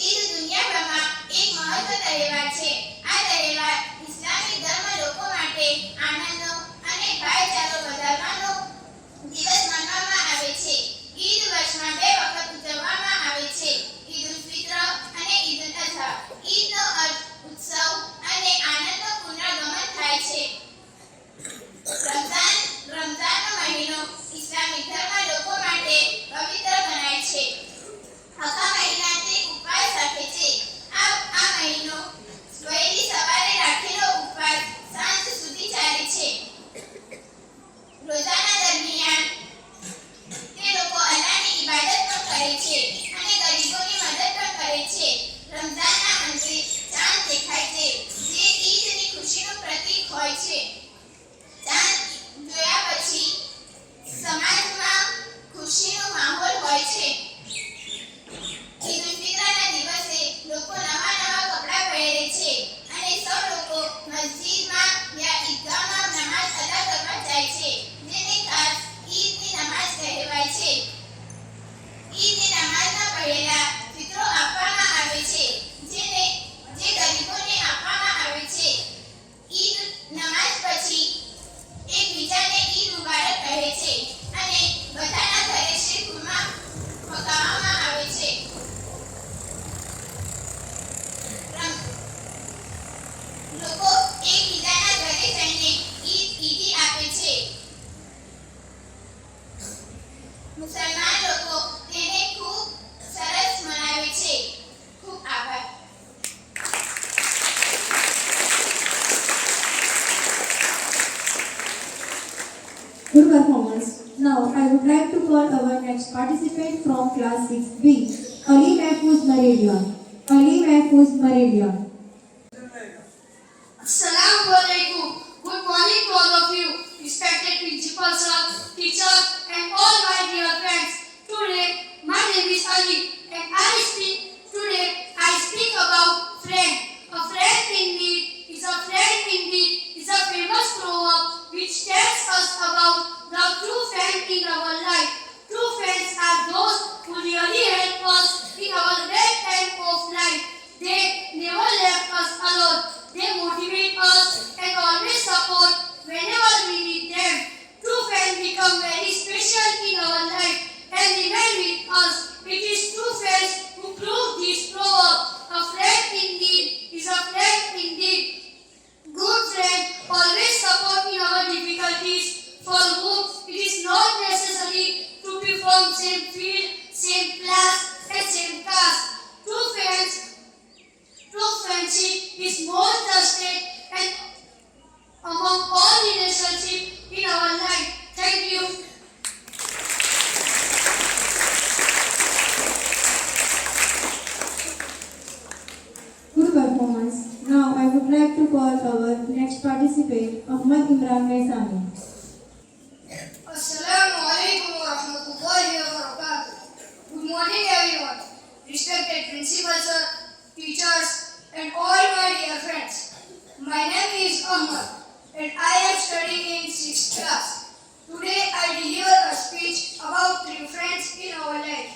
ઈદ દુનિયાભરમાં એક મહત્વ તહેવાર છે. આ તહેવાર ઇસ્લામિક ધર્મ લોકો માટે આનંદનો અને ભાઈચારો વધારવાનો દિવસ માનવામાં આવે છે. ઈદ વર્ષમાં 2 વખત ઉજવવામાં આવે છે. ઈદ ઉલ ફિત્ર અને ઈદ ઉલ અઝહા. ઈદનો અર્થ ઉત્સવ અને આનંદનો પુનરાગમન થાય છે. રમઝાનનો મહિનો ઇસ્લામિક ધર્મ લોકો માટે પવિત્ર ગણાય છે. આખા મહિના તે ઉપવાસ રાખે છે. આ મહિનો વહેલી સવારે રાખેલો ઉપવાસ સાંજ સુધી ચાલે છે. રોજાના દરમિયાન તે લોકો અલ્લાહની ઇબાદત પણ કરે છે અને ગરીબોની મદદ પણ કરે છે. રમઝાનના અંતે ચાંદ દેખાય છે, જે ઈદની ખુશીનું પ્રતીક હોય છે. ચાંદ જોયા પછી સમાજમાં ખુશીનો માહોલ હોય છે. ઈદ ઉલ ફિત્રના દિવસે લોકો નવા કપડાં પહેરે છે અને સૌ લોકો મસ્જિદમાં યા ઈદગાહમાં નમાઝ અદા કરવા જાય છે, જેને ખાસ ઈદની નમાઝ કહેવાય છે. ઈદની નમાઝના પહેલા ફિતરો આપવામાં આવે છે, જે ગરીબોને આપવામાં આવે છે. ઈદ નમાઝ પછી એકબીજાને ઈદ મુબારક કહે છે અને બધાના ઘરે શીરખુરમા પકાવવામાં આવે છે. લોકો એકબીજાના ઘરે જઈને ઈદી આપે છે. મુસલમાન લોકો તેને ખૂબ સરસ મનાવે છે. ખૂબ આભાર. Good performance. Now, I would like to call our next participant from class 6B, Ali Mahfouz Meridian. Ali Mahfouz Meridian. Assalamu alaikum. Good morning to all of you, respected principal sir, teachers, and all my dear friends. Today, my name is Ali, and I speak about friend. A friend indeed is a friend indeed is a famous proverb which tells us about the true friend in our life. True friends are those who really help us in our bad time of life. They never left us alone. They motivate us and always support whenever we need them. True friends become very special in our life and remain with us. It is true friends who prove this proverb. A friend indeed is a friend indeed. Good friends always support in our difficulties, for whom it is not necessary to be from same field, same class, and same caste. True friendship is more trusted and among all relationships in our life. Thank you. Good performance. Now, I would like to call our next participant, Ahmad Imran Maisani. Assalamu alaikum wa rahmatullahi wa barakatuh. Good morning everyone. Respected principal sir, teachers, and all my dear friends. My name is Ahmad and I am studying in 6th class. Today I deliver a speech about true friends in our life.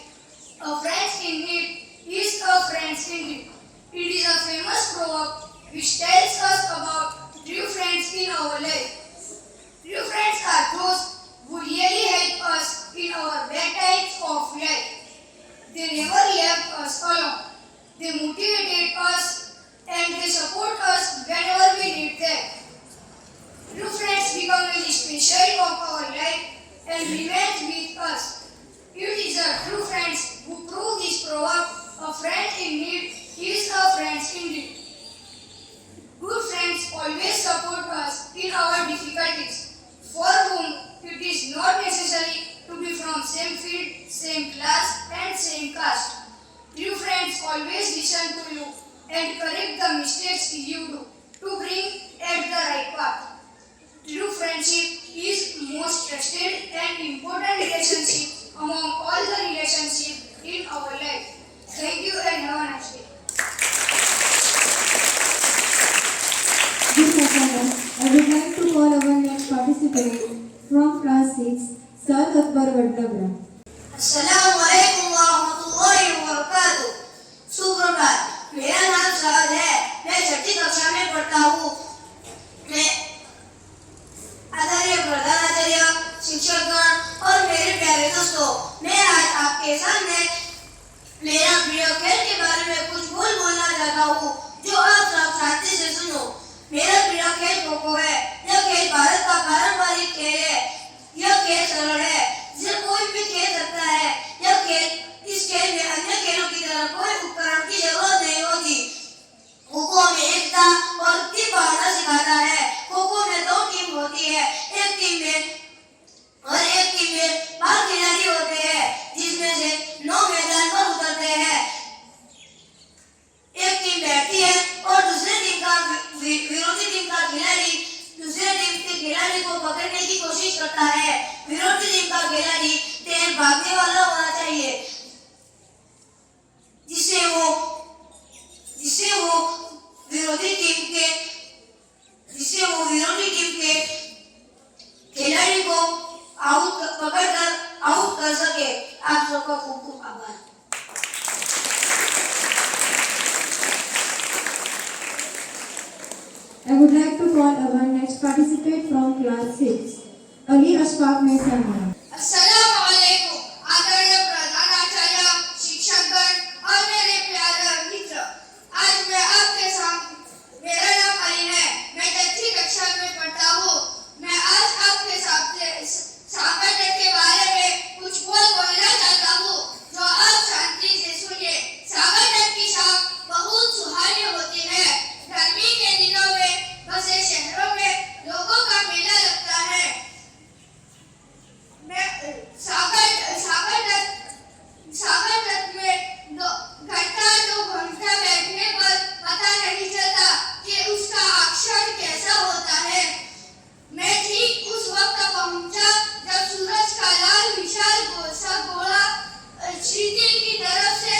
A friend indeed is a friend indeed. It is a famous proverb which tells us about true friends in our life. True friends are those who really help us in our bad times of life. They never left us alone. They motivated us and they support us whenever we need them. True friends become very special of our life and remain with us. It is our true friends who prove this proverb. A friend in need is a friend indeed. Good friends always support us in our difficulties, for whom it is not necessary to be from same field, same class, and same caste. True friends always listen to you and correct the mistakes you do to bring at the right path. True friendship is most trusted and important relationship among all the relationships in our life. Thank you and have a nice day. Good performance. I would like to call our next participant from class 6, Sir Akbar Vadnabra. अस्सलामुअलैकुम वरहमतुल्लाहि वबरकातुहू। सुप्रभात। मेरा नाम सअद है। मैं छठी कक्षा में पढ़ता हूँ। मैं आदरणीय प्रधानाचार्य, शिक्षकगण और मेरे प्यारे दोस्तों, मैं आज आपके सामने मेरा प्रिय खेल के बारे में कुछ बोलना चाहता हूँ, जो आप सब शांति से सुनो। मेरा प्रिय खेल खो खो है। यह खेल भारत का पारंपरिक खेल है। यह खेल सरल है, जिसे कोई भी खेल सकता है। इस खेल में अन्य खेलों की तरह कोई उपकरण की जरूरत नहीं होती। खो-खो में एकता और टीम भावना सिखाता है। खो-खो में 2 टीम होती है। एक टीम में 5 खिलाड़ी होते हैं, जिसमें से 9 मैदान पर उतरते हैं। एक टीम बैठती है और विरोधी टीम का खिलाड़ी दूसरे टीम के खिलाड़ी को पकड़ने की कोशिश करता है। विरोधी टीम का खिलाड़ी तेज भागने वाला होना चाहिए, जिससे वो विरोधी टीम के खिलाड़ी को पकड़कर आउट कर सके। आप सबका खूब खूब आभार। I would like to call our next participant from class 6, Ali Ashfaq Mehsania. अस्सलामुअलैकुम। आदरणीय प्रधानाचार्य, शिक्षकगण और मेरे प्यारे मित्र, आज मैं आपके सामने, मेरा नाम अली है। मैं 6वीं कक्षा में पढ़ता हूँ। मैं आज आपके सामने के बारे में कुछ बोलना चाहता हूँ, जो आप शांति से सुनिए। सागर तट की शाम बहुत सुहानी होती है। गर्मी के दिनों में बसे शहरों में लोगों का मेला लगता है। सागर तट में 2 घंटा बैठने पर पता नहीं चलता कि उसका अक्षर कैसा होता है। मैं ठीक उस वक्त पहुंचा जब सूरज का लाल विशाल सा गोला क्षितिज की तरफ से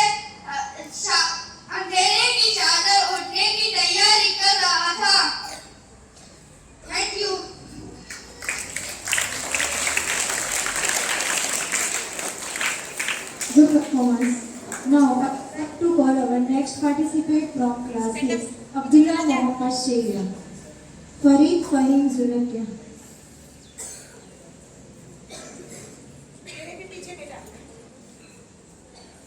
अंधेरे की चादर ओढ़ने की तैयारी कर रहा था। Thank you. Good performance. Now, I would like to call our next participant from class 6, Abdullah Mohammad Sheila. Farid Fahim Zulakia.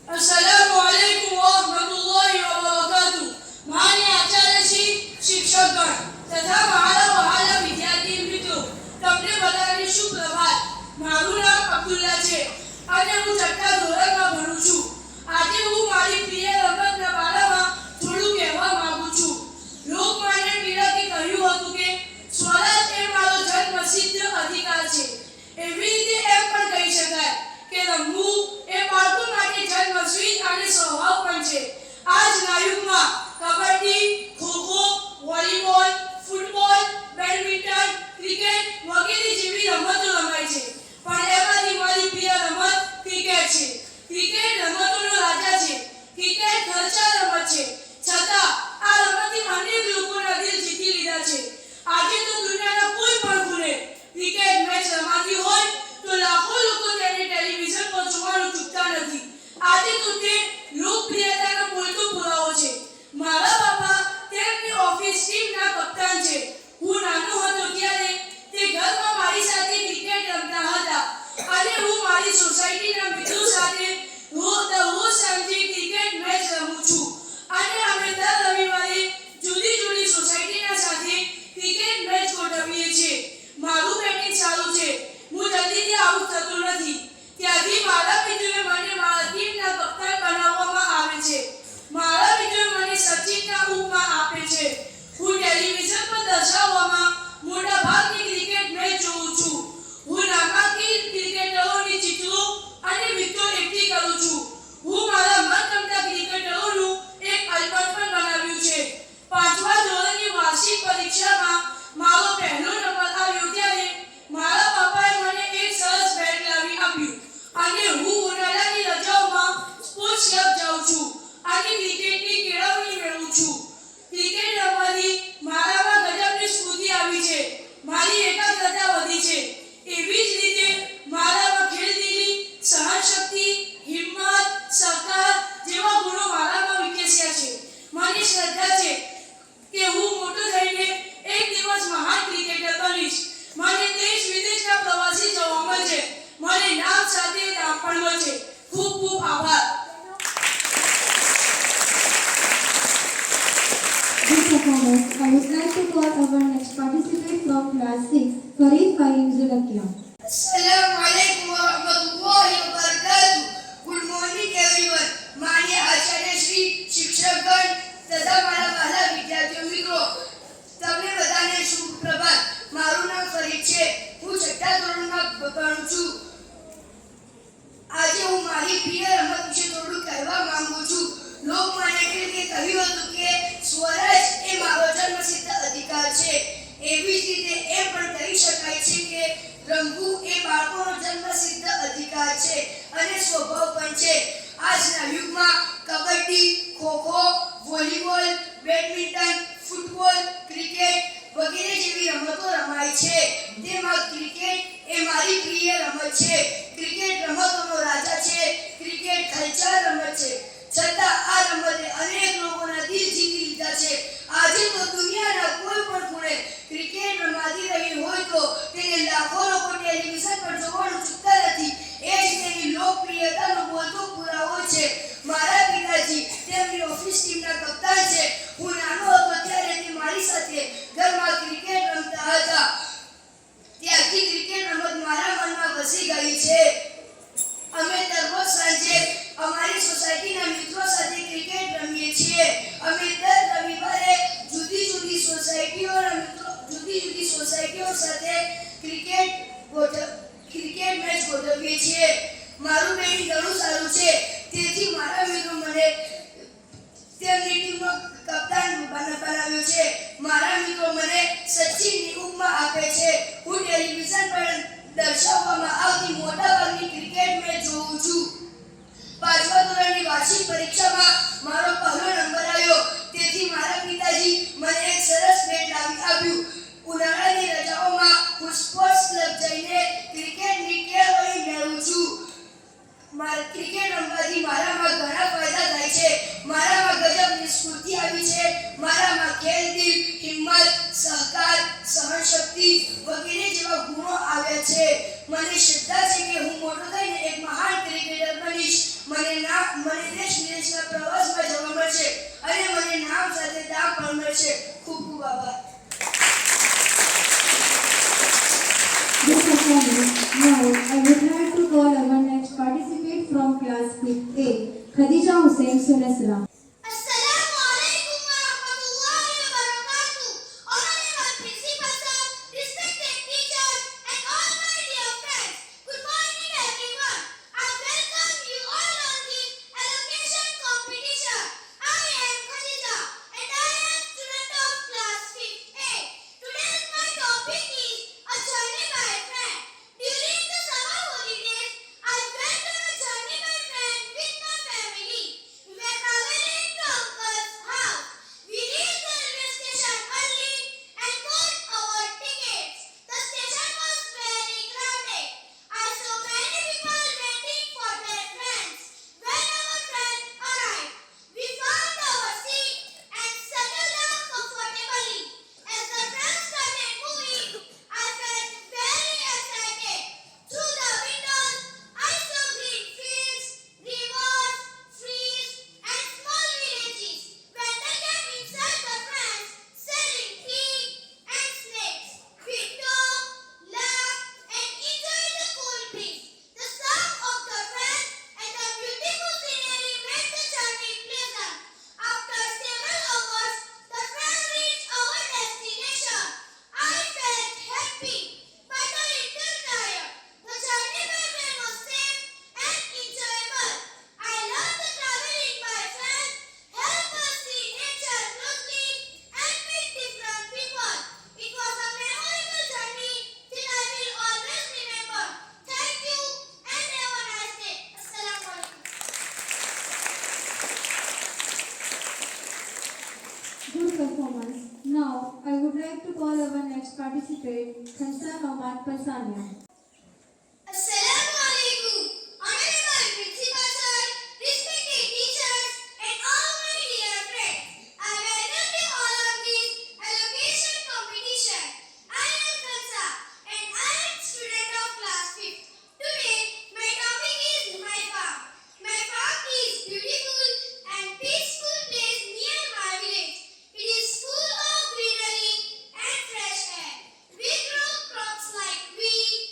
अस्सलामुअलैकुम वरहमतुल्लाहि वबरकातुहू। माननीय आचार्य श्री, शिक्षकगण तथा મારા વહાલા વિદ્યાર્થી મિત્રો, તમને બધાને સુપ્રભાત। મારું નામ અબ્દુલ્લા છે અને હું 6ઠા ધોરણમાં ભણું છું। આજે હું મારી પ્રિય રમતના બારામાં થોડું કહેવા માંગુ છું। લોકમાન્ય તિલકે કહ્યું હતું કે સ્વરાજ એ મારો જન્મસિદ્ધ અધિકાર છે। એવી રીતે એમ પણ કહી શકાય કે રમવું એ બાળકો માટે જન્મસિદ્ધ અને સ્વભાવ પણ છે। આજના યુગમાં kabaddi, kho kho, volleyball, football, badminton, cricket વગેરે જેવી રમતો રમાય છે, પણ એમાંથી મારી પ્રિય રમત ક્રિકેટ છે। ક્રિકેટ રમતોનો રાજા છે। ક્રિકેટ ખર્ચા રમત છે, છતાં આ રમતથી અનેક લોકોના દિલ જીતી લીધા છે। આજે તો દુનિયાના કોઈ પણ ખૂણે ક્રિકેટ મેચ રમાતી હોય તો લાખો લોકો તેને ટેલિવિઝન પર જોવાનું ચૂકતા નથી। આજે તો તે લોકપ્રિયતાનો બોલતો પુરાવો છે। મારા બાપા તેમની ઓફિસ ટીમના કપ્તાન છે। હું નાનો હતો ત્યારે તે ઘરમાં મારી સાથે ક્રિકેટ રમતા હતા અને હું મારી સોસાયટીના મિત્રો સાથે રોજ સાંજે ક્રિકેટ મેચ રમું છું અને અમે દર રવિવારે જુદી જુદી સોસાયટીના સાથે ક્રિકેટ મેચ ગોઠવીએ છીએ। મારું બેટિંગ સારું છે। હું જલ્દીથી આઉટ થતો નથી। ત્યાંથી મારા મિત્રોએ મને મારા ટીમના કપ્તાન બનાવવામાં આવે છે। મારા મિત્રોએ મને સચિનના ઉપમા આપે છે। હું ટેલિવિઝન પર દર્શાવવામાં મોટા ભાગની ક્રિકેટ મેચ જોઉં છું। હું નામાંકિત ક્રિકેટરોની ચિત્રો the camp. Assalamu alaikum wa rahmatullahi wa barakatuh. Good morning everyone. माननीय आचार्य श्री शिक्षकगण तथा મારા વહાલા વિદ્યાર્થીઓ મિત્રો તમને બધાને શુભ પ્રભાત. મારું નામ ફરીદ છે. હું છઠ્ઠા ધોરણમાં ભણું છું. આજે હું મારી પ્રિય રમત વિશે થોડું કહેવા માંગુ છું. લોકમાન્ય ટિળકે કહ્યું હતું કે સ્વરાજ એ મારો જન્મસિદ્ધ અધિકાર છે. એવી જ રીતે એમ પણ કહી શકાય છે કે રમવું એ બાળકોનો જન્મસિદ્ધ અધિકાર છે અને સ્વભાવ પણ છે. આજના યુગમાં kabaddi, kho kho, volleyball, badminton, football, cricket વગેરે જેવી રમતો રમાય છે. તેમાં ક્રિકેટ એ મારી પ્રિય રમત છે. ક્રિકેટ રમતોનો રાજા છે. ક્રિકેટ ખર્ચાળ રમત છે. છતાં આ રમતે અનેક લોકોના દિલ જીતી લીધા છે. આજે તો દુનિયાના કોઈ પણ ખૂણે ક્રિકેટ રમાતી રહી હોય તો તેને લાખો લોકો ટેલિવિઝન પર જોવાનું ચૂકતા નથી. એ જ તેની લોકપ્રિયતાનો બોલતો પુરાવો છે. મારા પિતાજી તેમની ઓફિસ ટીમના કપ્તાન છે. હું નાનો હતો ત્યારે તે મારી સાથે ઘરમાં ક્રિકેટ રમતા હતા. ત્યારથી ક્રિકેટ રમત મારા મનમાં વસી ગઈ છે. અમે દરરોજ સાંજે અમારી સોસાયટીના મિત્રો સાથે ક્રિકેટ રમીએ છીએ. અમે દર રવિવારે જુદી જુદી સોસાયટીઓ સાથે ક્રિકેટ મેચ ગોઠવીએ છીએ. મારું બેટિંગ ઘણું સારું છે. તેથી મારા મિત્રો મને તેમની ટીમનો કપ્તાન બનાવ્યો છે. મારા મિત્રો મને સચિનની ઉપમા આપે છે. હું ટેલિવિઝન પર દર્શાવવામાં આવતી મોટાભાગની ક્રિકેટ મેચ જોઉં છું. 5મા ધોરણની વાર્ષિક પરીક્ષામાં મારો પહેલો નંબર આવ્યો. તેથી મારા પિતાજી મને એક સરસ બેટ લાવી આપ્યું. ઉનાળાની રજાઓમાં હું સ્પોર્ટ્સ ક્લબ જઈને ક્રિકેટની કેળવણી મેળવું છું. ક્રિકેટ રમવાથી મારામાં ઘણા ફાયદા થાય છે. મારામાં ગજબની સ્ફૂર્તિ આવી છે. મારામાં ખેલદિલ, હિંમત, સહકાર, સહનશક્તિ વગેરે જેવા ગુણો આવ્યા છે. મને શ્રદ્ધા છે કે હું મોટો થઈને એક મહાન ક્રિકેટર બનીશ. મને દેશ વિદેશના પ્રવાસમાં જવા મળશે અને મને નામ સાથે દામ પણ મળશે. ખૂબ ખૂબ આભાર. Good performance. Now, I would like to call our next participant from class 5A, Khadija Hussain Sunesra. Assalamu alaikum wa rahmatullahi wa barakatuh. Honorable Principal Sir, respected teachers, and all my dear friends. Good morning, everyone. I welcome you all on this allocation competition. I am Khadija, and I am student of class 5A. Today's my topic is a journey by train. During the summer holidays, I went on a journey by train with my family. We were traveling to uncle's house. We reached the railway station early and got our tickets. The station was very crowded. I saw many people waiting for their trains. When our train arrived, we found our seat and settled down comfortably. As the train started moving, I felt very excited. Through the windows, I saw green fields, rivers, trees, and small villages. Vendors came inside the trains, selling tea and snacks. We talked, laughed, and enjoyed the cool breeze. The sound of the train and the beautiful scenery made the journey pleasant. After several hours, the train reached our destination. I felt happy, but a little tired. The journey by train was safe and enjoyable. I loved the traveling by train, helped us see nature closely, and meet different people. It was a memorable journey that I will always remember. Thank you and have a nice day. Assalamu alaikum. Good performance. Now, I would like to call our next participant, Khansa Noman Pasania. Assalamu alaikum. Honorable Principal Sir, respected teachers, and all my dear friends. I welcome you all on this allocation competition. I am Khansa, and I am student of class 5th. Today, my topic is my farm. My farm is beautiful and peaceful place near my village. It is full of greenery and fresh air. We grow crops like wheat,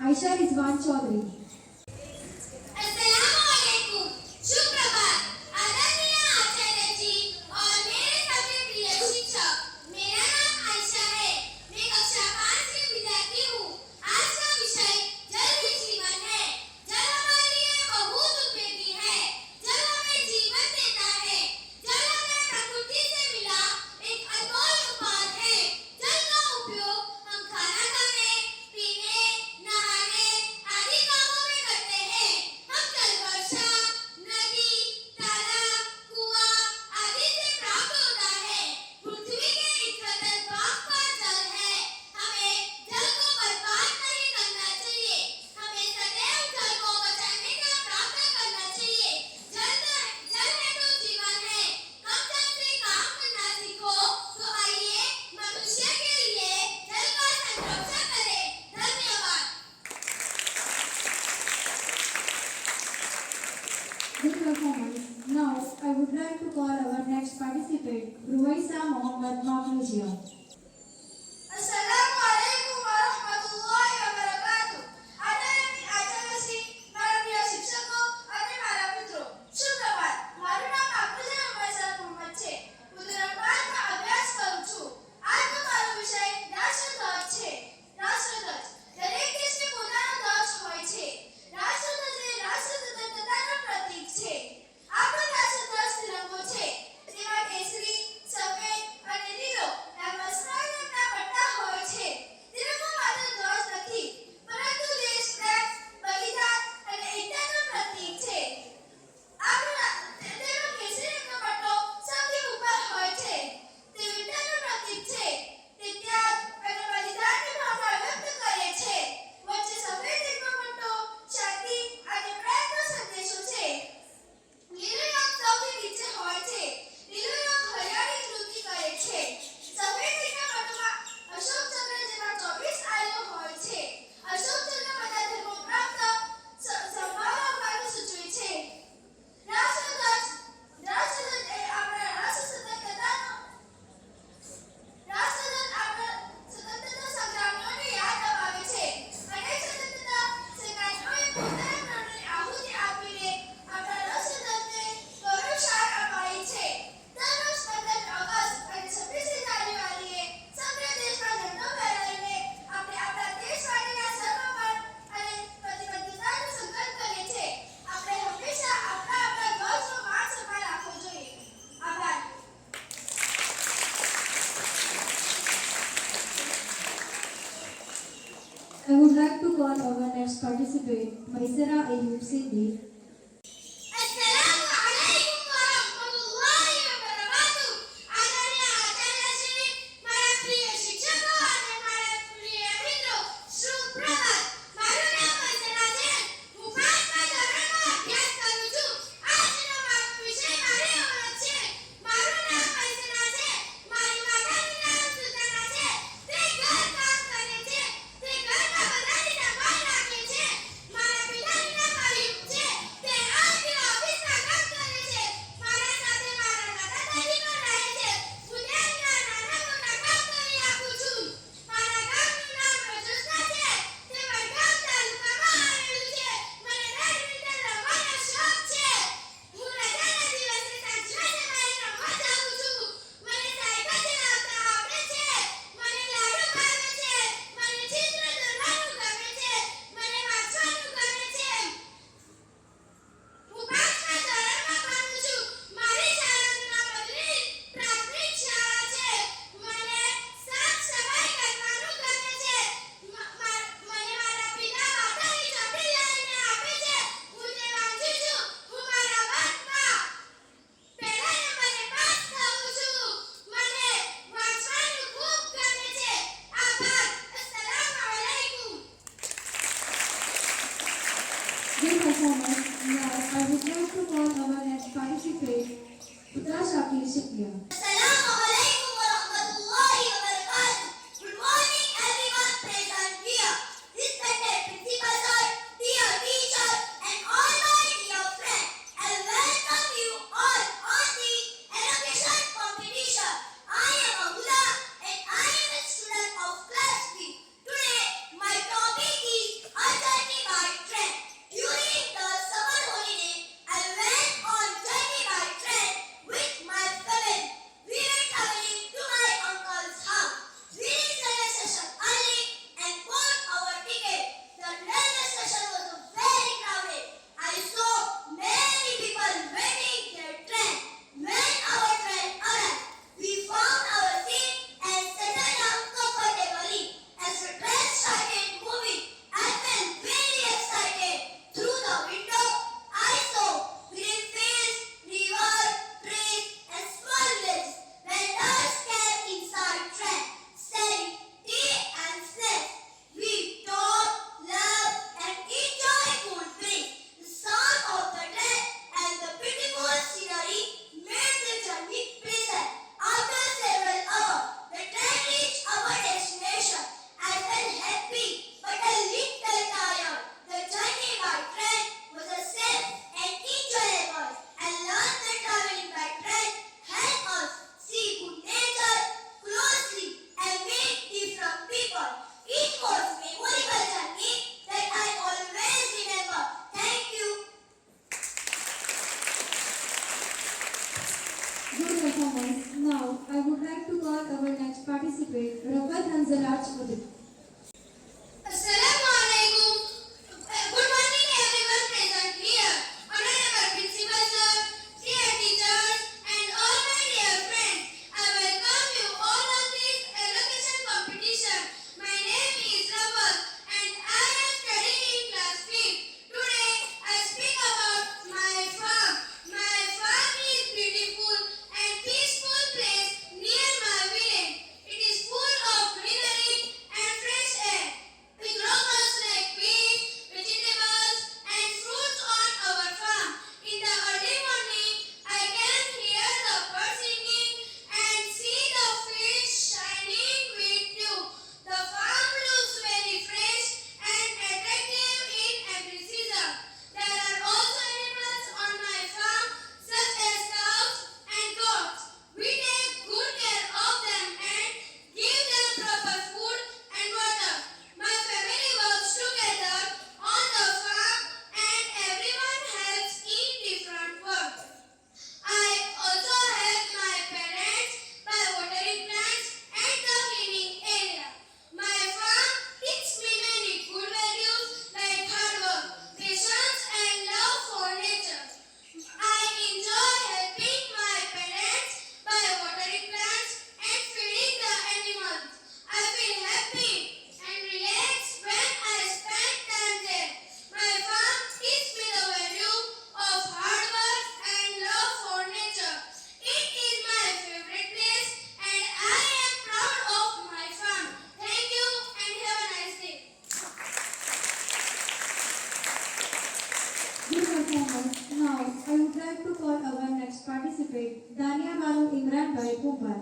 Aisha Rizwan Chaudhary. अस्सलामुअलैकुम, शुभ प्रभात, आदरणीय आचार्य जी और मेरे सभी प्रिय शिक्षक। मेरा नाम आयशा है। मैं कक्षा 5 की विद्यार्थी हूँ। आज का विषय जल ही जीवन है। जल हमारे लिए बहुत उपयोगी है। जल हमें जीवन देता है। जल हमें प्रकृति से मिला एक अनमोल उपहार है। जल का उपयोग हम खाना खाने, पीने, नहाने आदि कामों में करते हैं। हम जल वर्षा, नदी, तालाब, कुआं आदि से प्राप्त होता है। पृथ्वी के इकहत्तर भाग का जल है। हमें जल को बर्बाद नहीं करना चाहिए। हमें सदैव जल को बचाने का प्रयत्न करना चाहिए। जल है तो जीवन है। कम जल से काम करना सीखो। तो आइए मनुष्य के लिए जल का संरक्षण करें। धन्यवाद। Good performance. Now, I would like to call our next participant, Ruwaisa Mohammad Makhloujia. अस्सलामुअलैकुम वरहमतुल्लाहि वबरकातुह. આદરણીય આચાર્ય શ્રી, મારા પ્રિય શિક્ષકો અને મારા મિત્રો, શુભ પ્રભાત. મારું નામ માખલુજા ઉમૈસા મોહમ્મદ છે. હું ધોરણ 5 માં અભ્યાસ કરું છું. આજનો મારો વિષય રાષ્ટ્રધ્વજ છે. રાષ્ટ્રધ્વજ દરેક દેશને પોતાનો ધ્વજ હોય છે. રાષ્ટ્રધ્વજ એ રાષ્ટ્ર સ્વતંત્રતાનું પ્રતીક છે. આપણો રાષ્ટ્રધ્વજ તિરંગો છે. તેમાં કેસરી, સફેદ અને લીલો એમ મસ્તક રંગના પટ્ટા હોય છે. તિરંગો માત્ર ધ્વજ નથી, પરંતુ દેશ પ્રેમ, બલિદાન અને એકતાનું પ્રતીક છે. તેનો કેસરી રંગનો પટ્ટો સૌથી ઉપર હોય છે. તે વીરતાનું પ્રતીક છે. તે ત્યાગ અને બલિદાનની ભાવના વ્યક્ત કરે છે. વચ્ચે સફેદ રંગનો પટ્ટો શાંતિ અને પ્રેમનો સંદેશો છે. લીલો રંગ સૌથી નીચે હોય છે. લીલો રંગ હરિયાળી વૃદ્ધિ કરે છે. સફેદ રંગના પટ્ટામાં અશોક ચક્ર જેમાં 24 આયુઓ હોય છે. અશોક ચક્ર બધા ધર્મો પ્રાપ્ત સંભાવવાનું સૂચવે છે. રાષ્ટ્રધ્વજ એ આપણા રાષ્ટ્રધ્વજ આપણા સ્વતંત્રતા સંગ્રામીઓને યાદ અપાવે છે. અને સ્વતંત્રતા સેનાનીઓએ પોતાના પ્રાણોની આહુતિ આપીને આપણા રાષ્ટ્રધ્વજને ગૌરવશાળ અપાવી છે. દર વર્ષ 15 ઓગસ્ટ અને 26 જાન્યુઆરીએ સમગ્ર દેશમાં ઝંડો ફહેરાવીને આપણે આપણા દેશ માટેના સર્વપણ અને પ્રતિબદ્ધતાનો સંકલ્પ કરીએ છીએ. આપણે હંમેશા આપણા ધ્વજનો માન સન્માન રાખવો જોઈએ. આભાર. I would like to call our next participant, Maisara Ayub Siddi. अस्सलामुअलैकुम वरहमतुल्लाहि वबरकातुह. आदरणीय आचार्य श्री, મારા પ્રિય શિક્ષકો અને મારા પ્રિય મિત્રો, શુભ પ્રભાત. મારું નામ વંદના છે. હું 5મા ધોરણમાં અભ્યાસ કરું છું. આજનો મારો વિષય મારી ઓળખ છે. મારું નામ વંદના છે. મારી માતાનું નામ સુદાના છે. તે ઘર કામ કરે છે. તે ઘરના બધાની સંભાળ રાખે છે. મારા પિતાનું નામ અયુબ છે. તે આરટી ઓફિસમાં કામ કરે છે. મારા સાથે મારા દાદા દાદી પણ રહે છે. હું તેમના નાના મોટા કામ કરી આપું છું. મારા ગામનું નામ રજોસના છે. તે વડગામ તાલુકામાં આવેલું છે. મને બેડમિન્ટન રમવાનો શોખ છે. હું રજાના દિવસે સાંજના સમયે રમવા જાઉં છું. મને સાયકલ ચલાવતા આવડે છે. મને લાડુ ભાવે છે. મને ચિત્ર દોરવાનું ગમે છે. મને વાંચવાનું ગમે છે. હું 5મા ધોરણમાં ભણું છું. મારી શાળાનું નામ બદરી પ્રાથમિક શાળા છે. મને સાફ સફાઈ કરવાનું ગમે છે. મને મારા પિતા વાર્તાની ચોપડી લાવીને આપે છે. હું તે વાંચું છું. હું મારા વર્ગમાં પહેલા નંબરે પાસ થાઉં છું. મને વાંચવાનું ખૂબ ગમે છે. આભાર. અસ્સલામુઅલૈકુમ. Good performance. Now, I would like to call our next participant, Putra Shakir Shikya. Assalamualaikum warahmatullahi wabarakatuh. Good morning everyone present here. Respected principal sir, dear teachers and all my dear friends, I welcome you all on the education competition. I am Amula and I am a student of class 3. Today my topic is much. Now, I would like to call our next participant, Dania Banu Imran Bhai Kumbhar.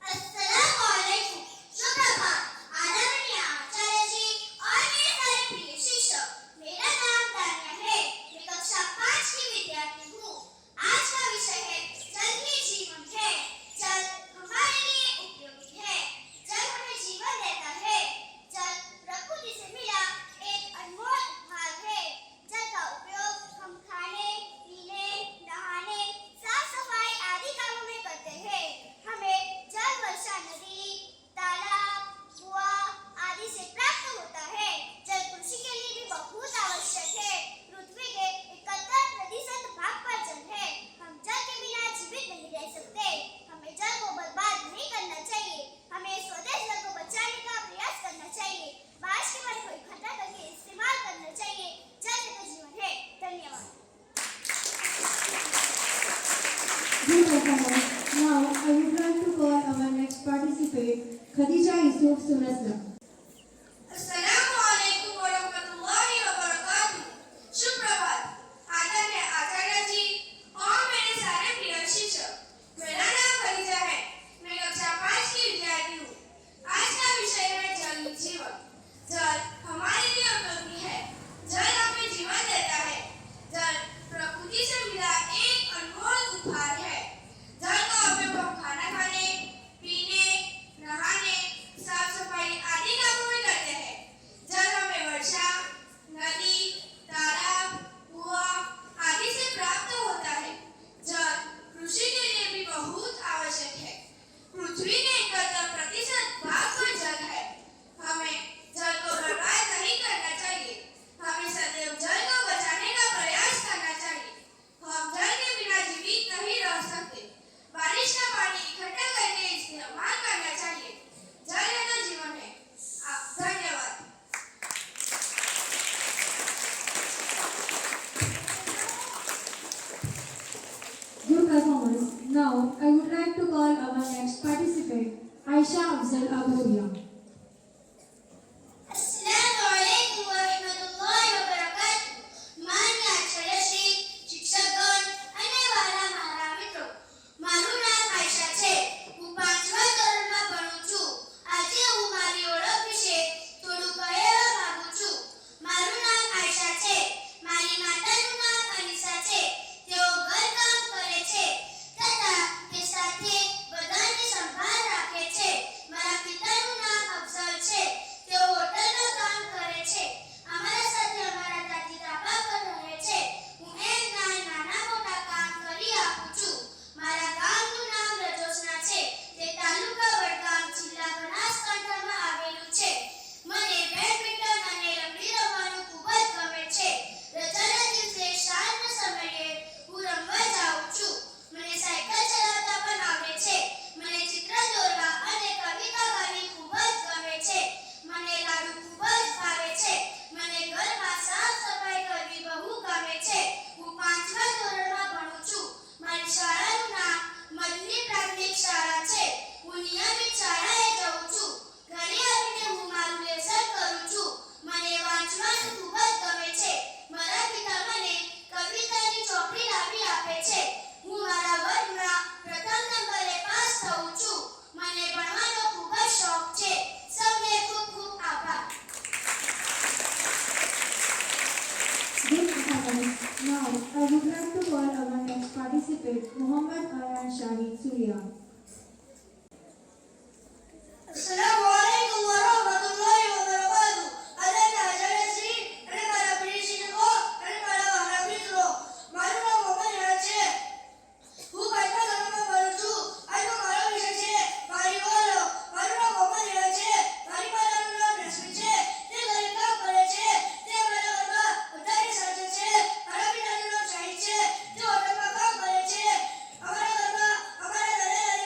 अस्सलाम वालेकुम। सुप्रभात आदरणीय आचार्य जी और मेरे सारे प्रिय शिक्षक। मेरा नाम दानिया है। मैं कक्षा 5 की विद्यार्थी हूँ। आज का विषय है जल ही जीवन है। जल हमारे लिए उपयोगी है। जल हमें जीवन देता है। जल प्रकृति से मिला एक अनमोल उपहार है। जल का उपयोग हम खाने, पीने, नहाने, साफ सफाई आदि कामों में करते हैं। हमें जल वर्षा नदी, तालाब, कुआं आदि से प्राप्त होता है। जल कृषि के लिए भी बहुत आवश्यक है। पृथ्वी के 71% भाग पर जल है। हम जल के बिना जीवित नहीं रह सकते। हमें जल को बर्बाद नहीं करना चाहिए। हमें स्वदेश जल को बचाने का प्रयास करना चाहिए। बारिश के पानी को इकट्ठा करके इस्तेमाल करना चाहिए। जल ही तो जीवन है। धन्यवाद। Good performance. Now, I would like to call our next participant, Khadija Yusuf Sunasla. अस्सलामु अलैकुम वरहमतुल्लाहि वबरकातुहू। सुप्रभात आदरणीय आचार्य जी और मेरे सारे प्रिय शिक्षक। मेरा नाम खदीजा है। मैं कक्षा 5 की विद्यार्थी हूँ। आज का विषय है जल ही जीवन। जल हमारे लिए उपयोगी है। जल हमें जीवन देता है। जल प्रकृति से मिला एक अनमोल उपहार है। जल का उपयोग हम खाना खाने, पीने, नहाने, साफ सफाई आदि कामों में करते हैं। जल हमें वर्षा, नदी, तालाब, कुआं आदि से प्राप्त होता है। जल कृषि के लिए भी बहुत आवश्यक है। पृथ्वी के 71% भाग पर जल है। हमें जल को बर्बाद नहीं करना चाहिए। हमें सदैव जल को बचाने का प्रयास करना चाहिए। हम जल के बिना जीवित नहीं रह सकते। बारिश का पानी इकट्ठा करके इस्तेमाल करना चाहिए। जल है तो जीवन है। धन्यवाद। Good performance. Now, I would like to call our next participant, Aisha Afzal Abouria. अस्सलामु अलैकुम वरहमतुल्लाहि वबरकातुहू। માન્ય આચાર્યશ્રી, શિક્ષકગણ અને વાલા મારા મિત્રો, મારું નામ આયશા છે. હું 5મા ધોરણમાં ભણું છું. આજે હું મારી ઓળખ વિશે થોડું કહેવા માંગુ છું. મારું નામ આયશા છે. મારી માતાનું નામ અનીસા છે. તેઓ ઘરકામ કરે છે તથા તે સાથે બધાની સંભાળ રાખે છે. મારા પિતાનું નામ અફઝલ છે. તેઓ હોટલમાં કામ કરે છે. અમારા સાથે અમારા દાદી ધાબા પર રહે છે. હું એમના નાના મોટા કામ કરી આપું છું. મારા ગામનું નામ રજોસના છે. તે તાલુકા વડગામ, જિલ્લા બનાસકાંઠામાં આવેલું છે. મને બેડમિન્ટન અને રમણી રમવાનું ખૂબ જ ગમે છે. રજાના દિવસે સાંજના સમયે હું રમવા જાઉં છું. મને સાયકલ ચલાવતા પણ આવડે છે. મને ચિત્ર દોરવા અને કવિતા ગાવી ખૂબ જ ગમે છે. મને લાડુ ખૂબ જ ભાવે છે. મને ઘરમાં સાફ સફાઈ કરવી બહુ ગમે છે. હું 5મા ધોરણમાં ભણું છું. મારી શાળાનું નામ મદની પ્રાથમિક શાળા છે. હું નિયમિત શાળાએ જાઉં છું. ઘરે આવીને હું મારું લેસન કરું છું. મને વાંચવાનું ખૂબ જ ગમે છે. મારા પિતા મને કવિતાની ચોપડી લાવી આપે છે. હું મારા વર્ગમાં પ્રથમ નંબરે પાસ થઉં છું. મને ભણવાનો ખૂબ જ શોખ છે. સૌને ખૂબ ખૂબ આભાર. Good performance. Now, I would like to call our next participant, Muhammad Ayan Shahid Surya. अस्सलामु अलैकुम वरहमतुल्लाहि वबरकातुहू। आदरणीय આચાર્યશ્રી અને મારા પ્રિય શિક્ષકો અને મારા વહાલા મિત્રો, મારું નામ મોહમ્મદ રિયાઝ છે. હું 5મા ધોરણમાં ભણું છું. આજનો મારો વિષય છે મારી ઓળખ. મારું નામ મોહમ્મદ રિયાઝ છે. મારી માતાનું નામ રશ્મિ છે. તે ઘરે કામ કરે છે. તે અમારા ઘરમાં બધાની સાથે છે. મારા પિતાનું નામ શાહિદ છે. તે હોટલમાં કામ કરે છે. અમારા ઘરમાં અમારા દાદા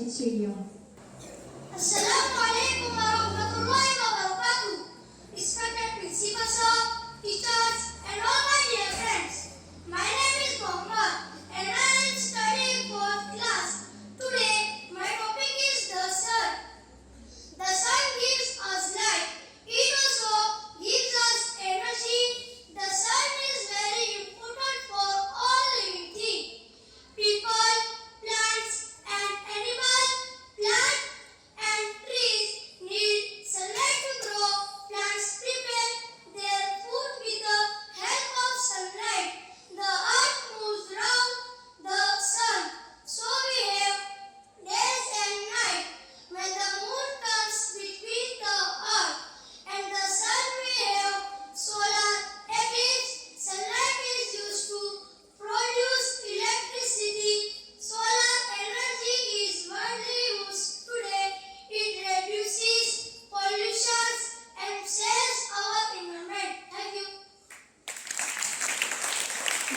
Masjid Stadium. Assalamualaikum warahmatullahi wabarakatuh. Respected principal sir, teachers, and all my dear friends. My name is Mohammed and I am studying 4th class. Today, my topic is the sun. The sun gives us light. It also gives us energy. The sun is very important for all living things. People, plants, and animals, plant and trees need sunlight to grow. Plants prepare their food with the help of sunlight. The earth moves round the sun, so we have days and night. When the moon comes between the earth and the sun, we have solar eclipse. Sunlight is used to produce electricity. Solar energy is widely used today. It reduces pollution and saves our environment. Thank you.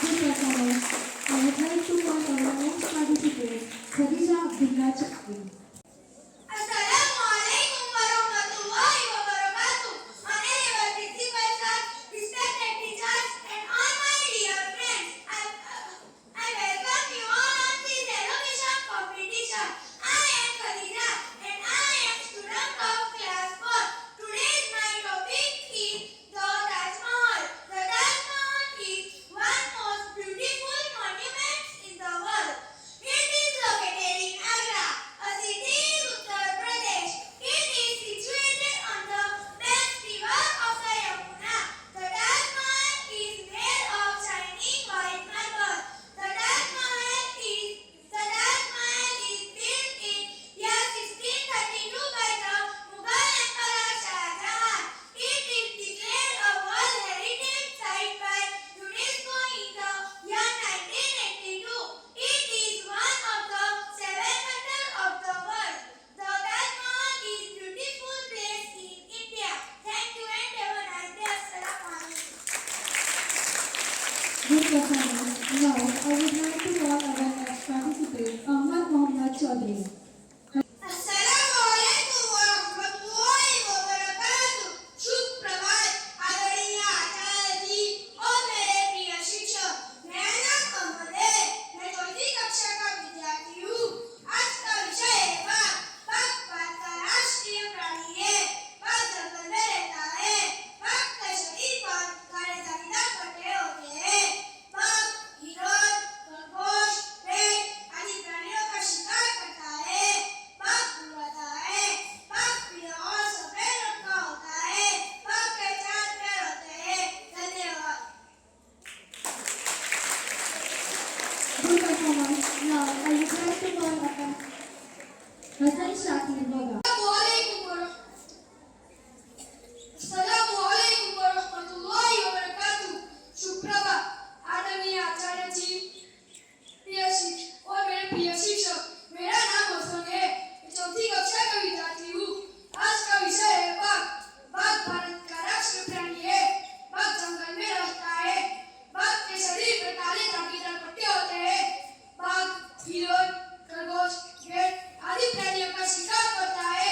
Good performance. I would like to call our next participant, Khadija Abdullah Chakri. Assalamualaikum warahmatullahi wabarakatuh. Honorable principal sir, respected teachers, and all my dear friends. I welcome you all on this elocution competition. I am Khadija and I am student of class 4. Today's my topic is the Taj Mahal. The Taj Mahal is one most beautiful monument in the world. It is located in Agra, a city in Uttar Pradesh. It is situated on the best river of the Yamuna. The Taj Mahal is made of shining white marble. The Taj Mahal is built in year 1632 by the Mughal Emperor Shah Jahan. It is declared a World Heritage Site by UNESCO in the year 1982. It is one of the 7 wonders of the world. The Taj Mahal is a beautiful place in India. Thank you and have a nice day. Assalamualaikum. Good performance. Now, I would like to call our next participant, Ahmad Mohammad Chaudhary. Assalamualaikum warahmatullahi wabarakatuh. शुभ प्रभात आदरणीय आचार्य जी और मेरे प्रिय शिक्षक। मेरा नाम अहमद है। मैं 4वीं कक्षा का विद्यार्थी हूँ। आज का विषय है बाघ। बाघ भारत का राष्ट्रीय प्राणी है। बाघ जंगल में रहता है। बाघ के शरीर पर काले दागीदार पट्टे होते हैं। बाघ हिरण, खरगोश, भेड़ आदि प्राणियों का शिकार करता है। बाघ बुलाता है। बाघ पीला और सफेद रंग का होता है। बाघ के 4 पैर होते हैं। धन्यवाद। Good performance. Now, I would like to call our Hassan Shakir Baga. Assalamualaikum warahmatullahi wabarakatuh. शुभ प्रभात आदरणीय आचार्य जी, प्रिय शिक्षक और मेरे प्रिय शिक्षक। मेरा नाम हसन है। मैं 4वीं कक्षा का विद्यार्थी हूँ। आज का विषय है बाघ। बाघ भारत का राष्ट्रीय प्राणी है। बाघ जंगल में रहता है। बाघ के शरीर पर काले दागीदार पट्टे होते हैं। बाघ हिरण, खरगोश, भेड़ आदि प्राणियों का शिकार करता है।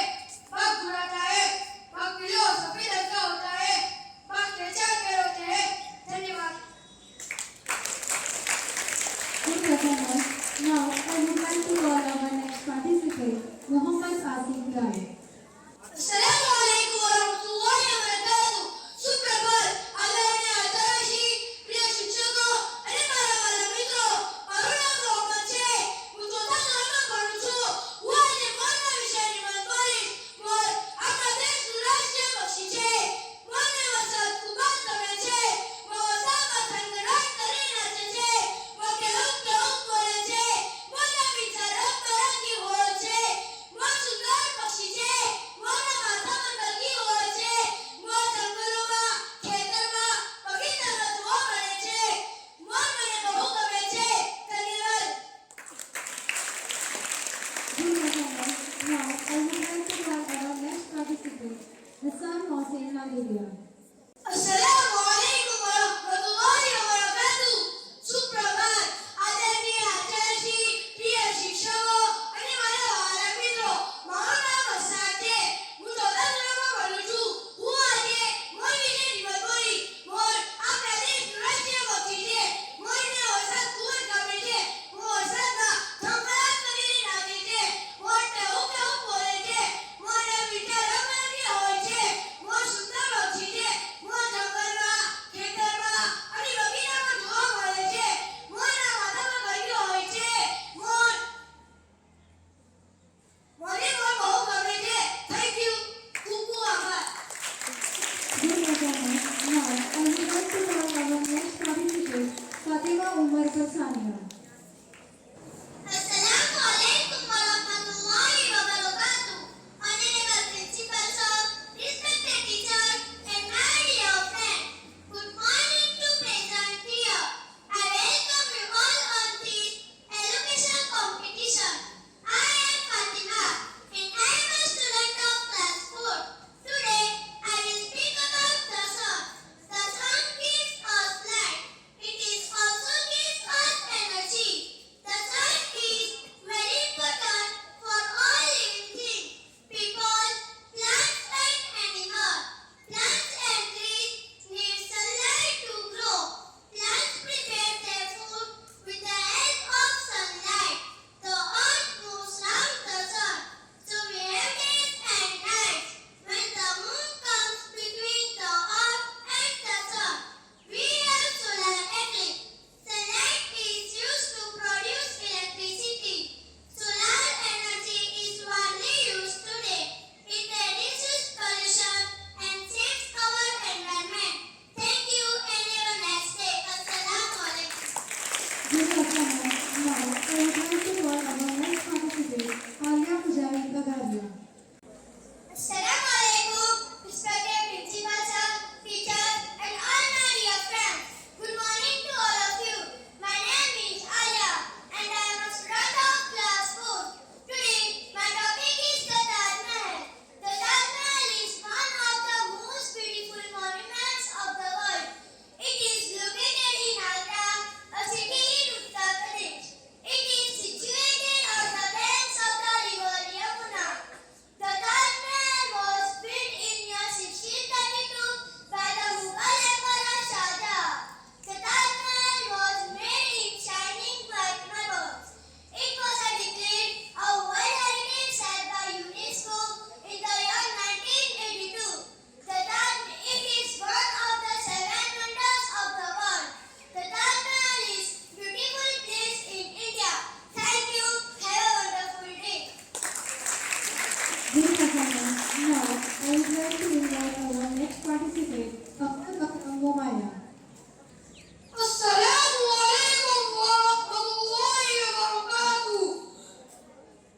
like to invite our next participant, Abdul Akram Momaya. Assalamu alaikum wa rahmatullahi wa barakatuh.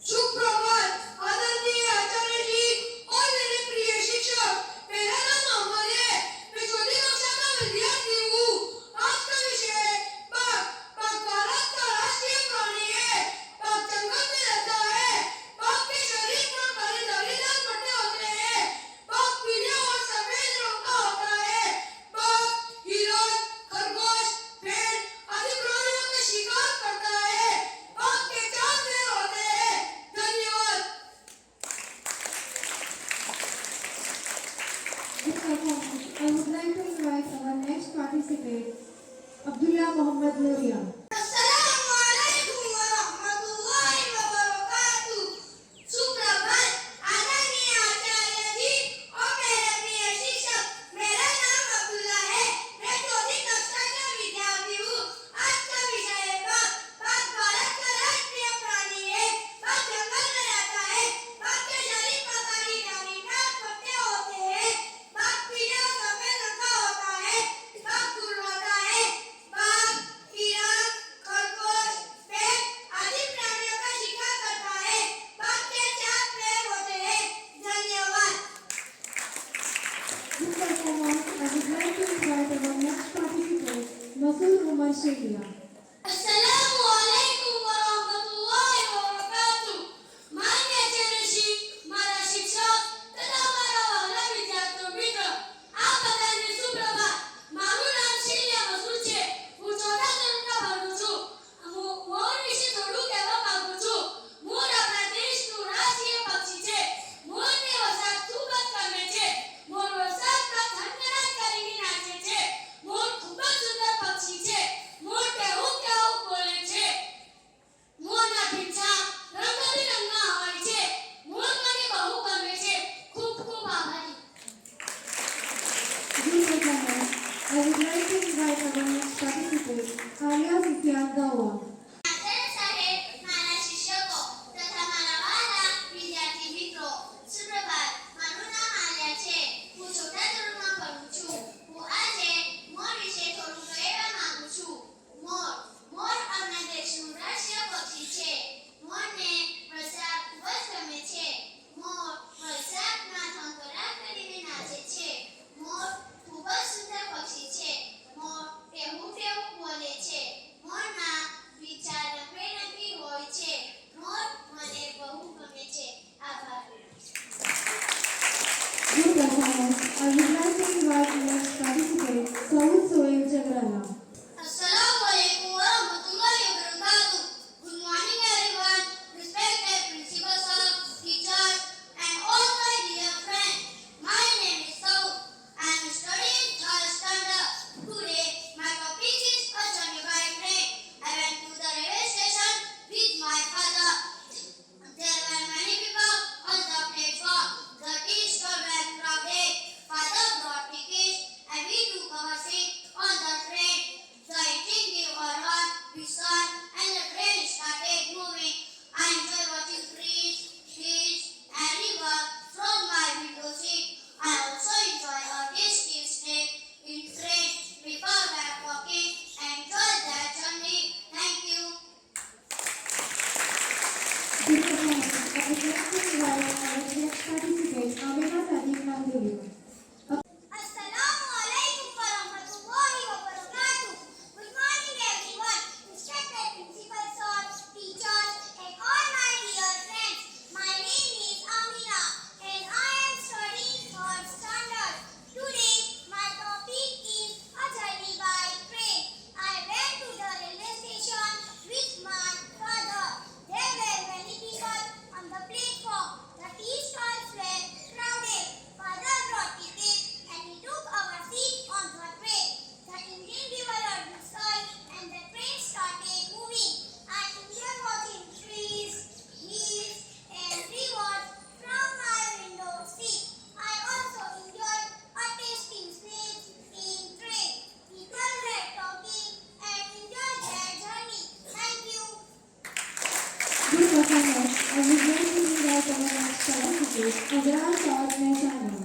सुप्रभात आदरणीय आचार्य जी और मेरे प्रिय शिक्षक, मेरा नाम मोहम्मद है। मैं चौथी कक्षा का विद्यार्थी हूँ। आज का विषय है बाघ। बाघ भारत का राष्ट्रीय प्राणी है। बाघ जंगल में रहता है। बाघ के शरीर पर काले धारीदार पट्टे होते हैं। बाघ पीले और सफेद रंग का होता है। बाघ हिरण, खरगोश, भेड़ आदि प्राणियों का शिकार करता है। बाघ के 4 पैर होते हैं। धन्यवाद। With performance, I would like to invite our next participant, Abdullah Muhammad Nuria. अस्सलामु अलैकुम व रहमतुल्लाहि व बरकातुहू। सुप्रभात आदरणीय आचार्य जी और मेरे प्रिय शिक्षक, मेरा नाम अब्दुल्ला है। मैं चौथी कक्षा का विद्यार्थी हूँ। आज का विषय है बाघ। बाघ भारत का राष्ट्रीय प्राणी है। बाघ जंगल में रहता है। बाघ के शरीर पर काली धारीदार पट्टे होते हैं। बाघ पीले और सफेद रंग का होता है। बाघ गुर्राता है। बाघ हिरण, खरगोश, भेड़ आदि प्राणियों का शिकार करता है। बाघ के 4 पैर होते हैं। धन्यवाद। With performance, I would like to invite our next participant, Masood Umar Shehia. अस्सलामु अलैकुम व रहमतुल्लाहि व बरकातुहू। मान्य आचार्य श्री, मारा शिक्षक तथा मारा वहाલા વિદ્યાર્થીઓ મિત્ર, આ બધાને સુપ્રભાત। મારું નામ શૈલ્યા મસૂદ છે। હું ચોથા ધોરણમાં ભણું છું। હું મોર વિશે થોડું કહેવા માંગુ છું। મોર આપણા દેશનું રાષ્ટ્રીય પક્ષી છે। મોરને વરસાદ ખૂબ જ ગમે છે। મોર વરસાદમાં થનગનાટ કરીને નાચે છે। મોર ખૂબ જ સુંદર પક્ષી છે। મોર કેવું કેવું બોલે છે। મોરના પીંછા રંગબેરંગના હોય છે। મોર મને બહુ ગમે છે। ખૂબ ખૂબ આભારી। With performance, I would like to invite our next participant, Alia Sufyan Dawa. Acharya સાહેબ, મારા શિક્ષકો તથા મારા વહાલા વિદ્યાર્થી મિત્રો, સુપ્રભાત। મારું નામ આલિયા છે। હું ચોથા ધોરણમાં ભણું છું। હું આજે મોર વિશે થોડું કહેવા માંગુ છું। મોર મોર આપણા દેશનું રાષ્ટ્રીય પક્ષી છે। મોરને વરસાદ ખૂબ જ ગમે છે। મોર વરસાદમાં થનગનાટ કરીને નાચે છે। મોર ખૂબ જ સુંદર પક્ષી છે। મોર કેવું કેવું બોલે છે। મોરના પીંછા રંગબેરંગી હોય છે। મોર મને બહુ ગમે છે। આભાર। With performance, I would like to invite next participant, Saud Sohail Jagrala. Assalamu alaikum wa rahmatullahi wa barakatuh. Good morning everyone, respected principal sir, teachers and all my dear friends. My name is Saud. I am studying third standard. Today my topic is a journey by train. I went to the railway station with my father. There were many people on the platform. The tea stall were crowded. Father brought tickets and we took our seat on the train. The engine gave a roar, whistle, and the train started moving. I enjoy watching trees, hills, and river from my window seat. I also enjoy a tasty snack in train. People were walking and enjoyed their journey. Thank you. With performance, I would like to invite our next participant, Amina Sadiq Nanduli. Assalamu alaikum wa rahmatullahi wa barakatuh. Good morning everyone, respected principal sir, teachers and all my dear friends. My name is Amina and I am studying third standard. Today my topic is a journey by train. I went to the railway station with my father. There were many people on the platform. The tea stalls were crowded. Father brought tickets and we took our seat on the train. The engine gave a loud whistle and the train started moving. I enjoyed watching trees, hills and rivers from my window seat. I also enjoyed a tasting snacks in train. People were talking and enjoyed their journey. Thank you. With performance, I would like to invite our next participant, Azrar Saad Mehsani.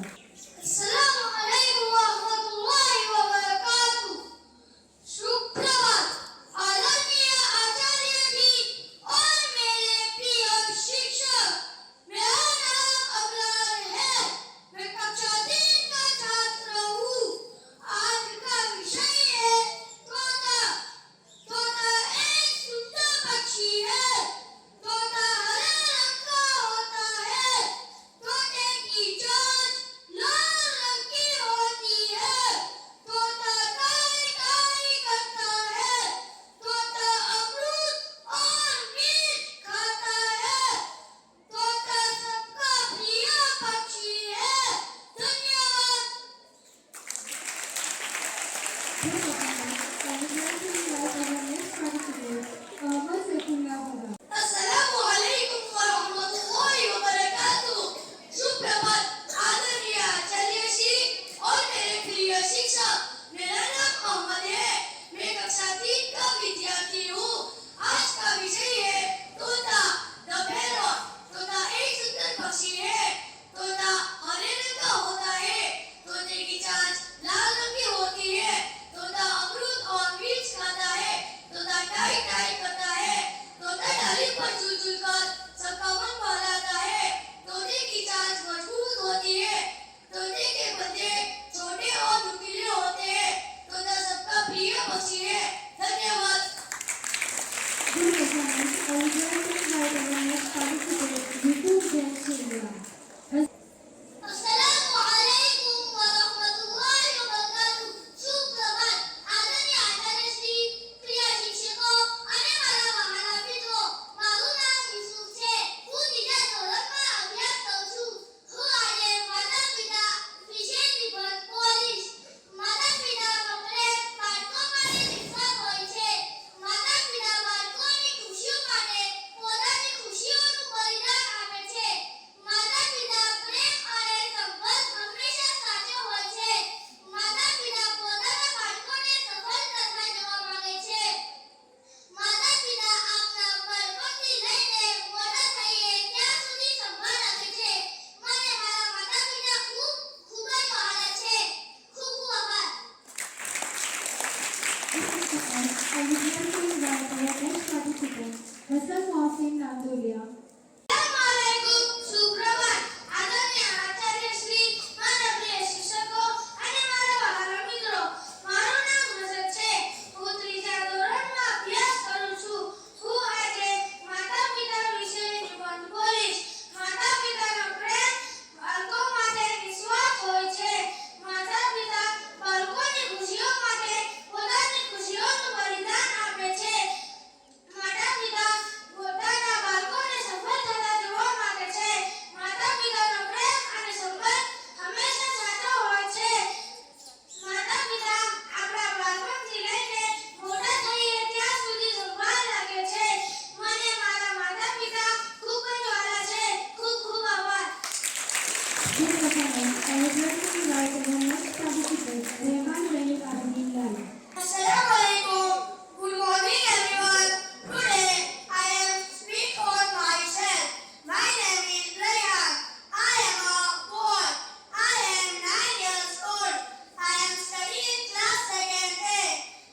This performance, I would like to invite our next participant, Rehan Raheem Arabin Lal. Assalamualaikum. Good morning, everyone. Today I am speak on myself. My name is Rayhan. I am a boy. I am 9 years old. I am studying class 2nd A.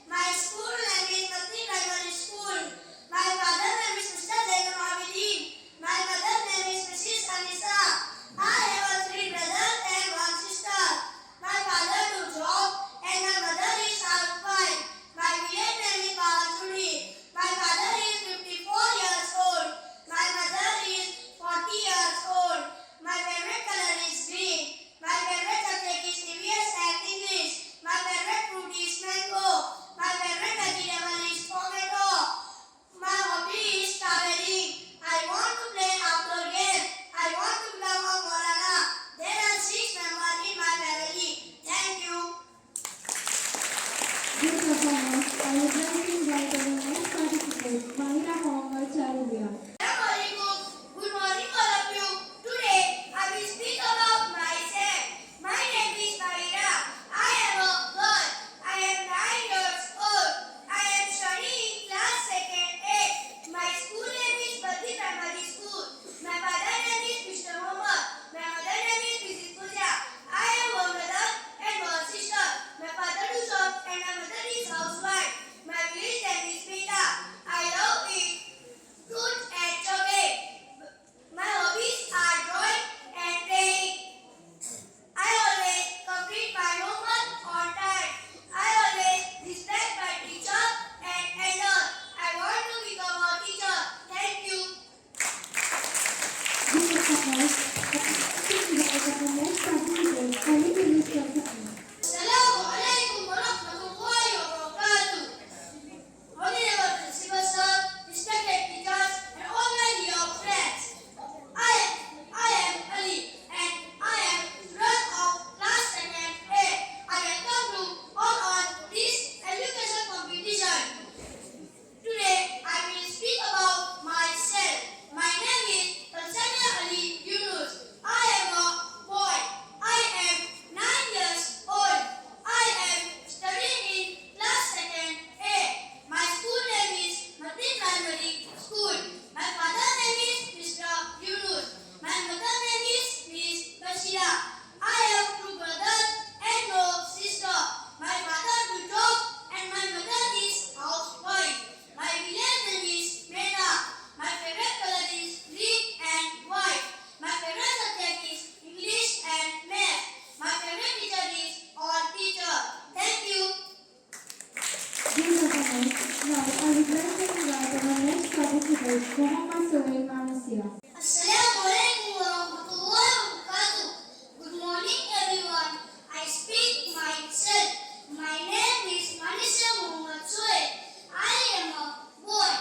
My school name is Matni Primary School. My father name is Mr. Zainul Abidin. My mother name is Mrs. Anisa. I have 3 brothers and 1 sister. My father do job and my mother is housewife. My village name is Balachudi. My father is 54 years old. My mother is 40 years old. My favorite color is green. My favorite subject is EVS and English. My favorite fruit is mango. My favorite vegetable is tomato. My hobby is traveling. I want to play outdoor games. I want to become a Maulana. There are 6 members in my family. Thank you. This performance, I would like to invite our next participant, Mahira Mohammad Charubia. Assalamualaikum. Good morning, all of you. Today, I will speak about myself. My name is Mahira. I am a girl. I am 9 years old. I am studying class 2nd A. My school name is Bati Primary School. My father name is Mr. Muhammad. My mother name is Mrs. Pooja. I have one brother and 1 sister. My father do job and my mother is housewife. My village name is Pita. I love it. Fruit and chocolate. My hobbies are drawing and playing. I always complete my homework on time. I always respect my teacher and elders. I want to become a teacher. Thank you. This performance, I would like to invite our next participant, Ali Bilis Prasad. Assalamualaikum warahmatullahi wabarakatuh. Honorable Principal Sir, respected teachers, and all my dear friends. I am Ali, and I am student of class 2nd A. I welcome you all on this education competition. Today, I will speak about myself. My name is Tansania Ali Yunus. I am a boy. I am 9 years old. I am studying in class 2nd A. My school name is Matni Primary School. My father name is Mr. Yunus. My mother name is Miss Bashira. I have 2 brothers and no sister. My father do job and my mother is housewife. My village name is Mena. My favorite color is green and white. My favorite subject is English and math. My favorite teacher is our teacher. Thank you. This performance, now I would like to invite our next participant, Muhammad Sohail Manasia. Assalamualaikum warahmatullahi wabarakatuh. Good morning, everyone. I speak myself. My name is Manisha Muhammad Sohail. I am a boy.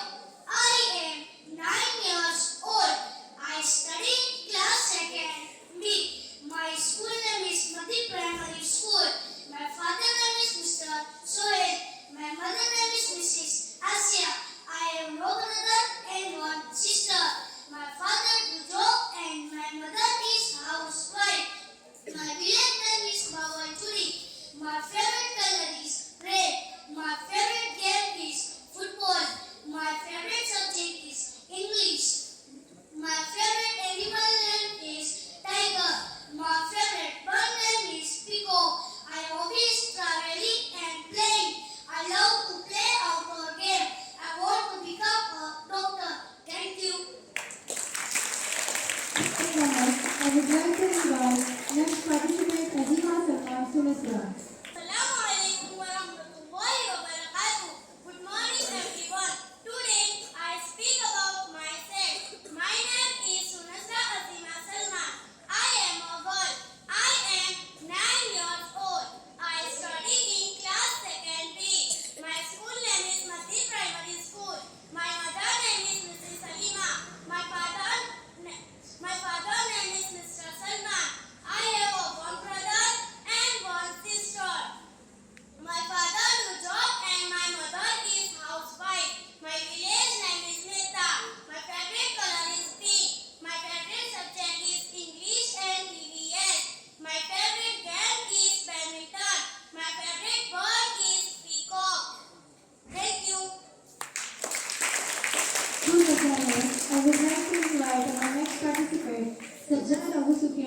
I am 9 years old. I study in class 2nd B. My school name is Mati Primary School. My father name is Mr. Sohail. My mother name is Mrs. Asia. I have no brother and 1 sister. My father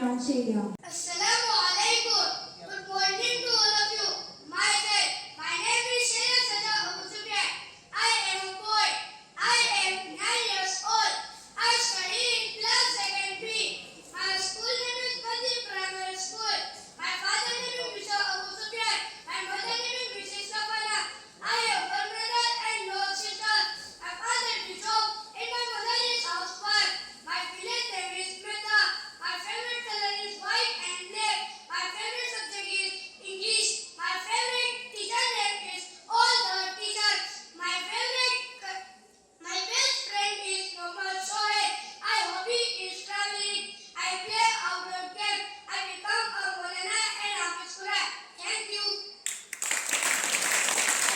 Anshelia. Assalamu alaikum. Good morning to all of you. Myself, my name is Shaykh Sada Abu Sufyan. I am a boy. I am 9 years old. I study in class 2nd B. My school name is Kadi Primary School. My father name is Mr. Abu Sufyan. My mother name is Mrs. Safana. I have one brother and no sister. My father is job and my mother is housewife. My village name is Meta. My favorite color is white and black. My favorite subject is English. My favorite teacher name is all the teachers. My best friend is Mohammad Shoaib. My hobby is traveling. I play outdoor games. I become a Maulana and Hafiz Quran. Thank you.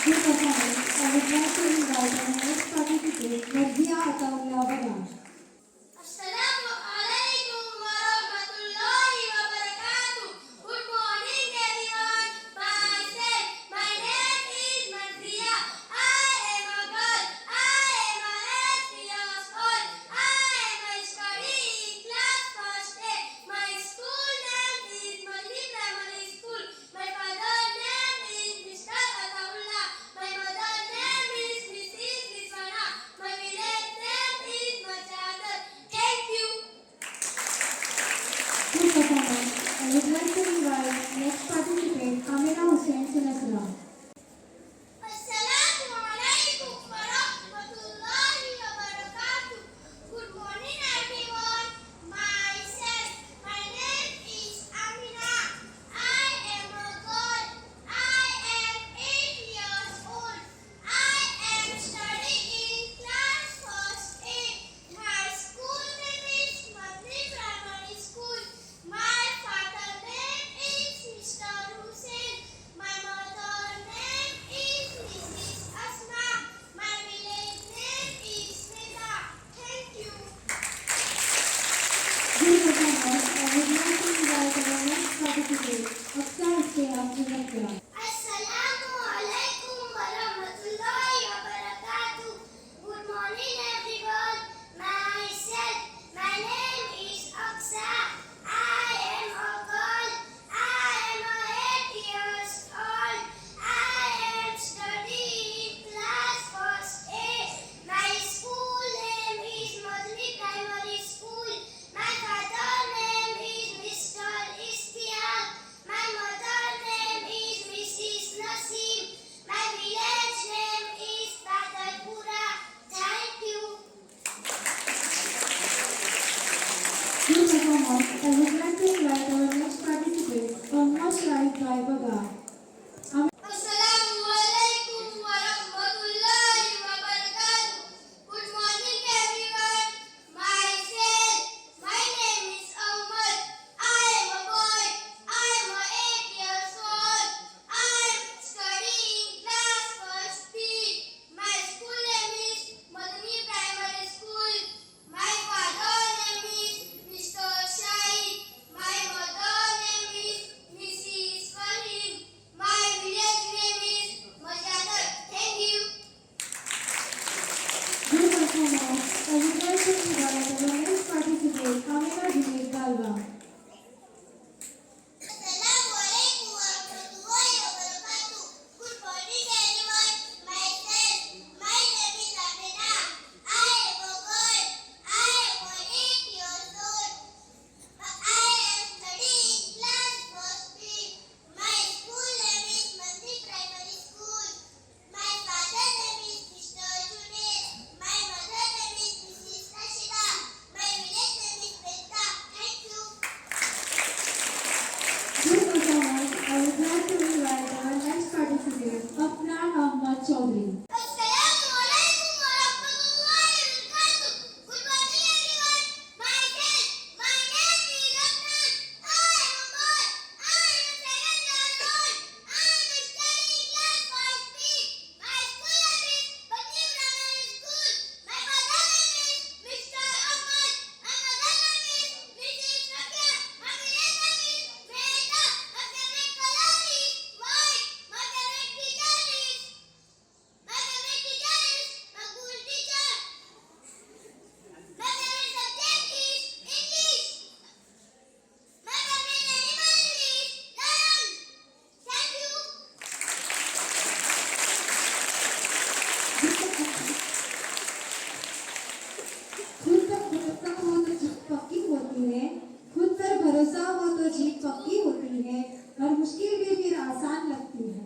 Good performance. I would like to invite our next participant, Nadia Ataullah Baran. Assalamu alaikum wa rahmatullahi wa barakatuh. Good morning everyone. Myself, my name is Marzia. I am a girl. I am 8 years old. I am studying class first A. My school name is Madani Primary School. My father name is Mr. Ataullah. My mother name is Mrs. Rizwana. My village name is Machadar. Thank you. Good performance. I would like to invite next participant, Amina Hussain Sunasra. Assalamu alaikum wa rahmatullahi wa barakatuh. Good morning everyone. Myself, my name is Amina. I am a girl. I am 8 years old. I am studying class first A. My school name is Madani Primary School. My father name is Mr. Hussain. My mother name is Mrs. Asma. My village name is Meda. Thank you. Good performance. I would like to invite our next participant, Aksha Ishtiaq Muzakkia. Assalamu alaikum wa rahmatullahi wa barakatuh. Good morning everyone. Myself, my name is Aksa. I am a girl. I am 8 years old. I am studying class first A. My school name is Madani Primary School. My father name is Mr. Ishtiaq. My mother name is भरोसा हो तो जीत पक्की होती है और मुश्किल भी फिर आसान लगती है।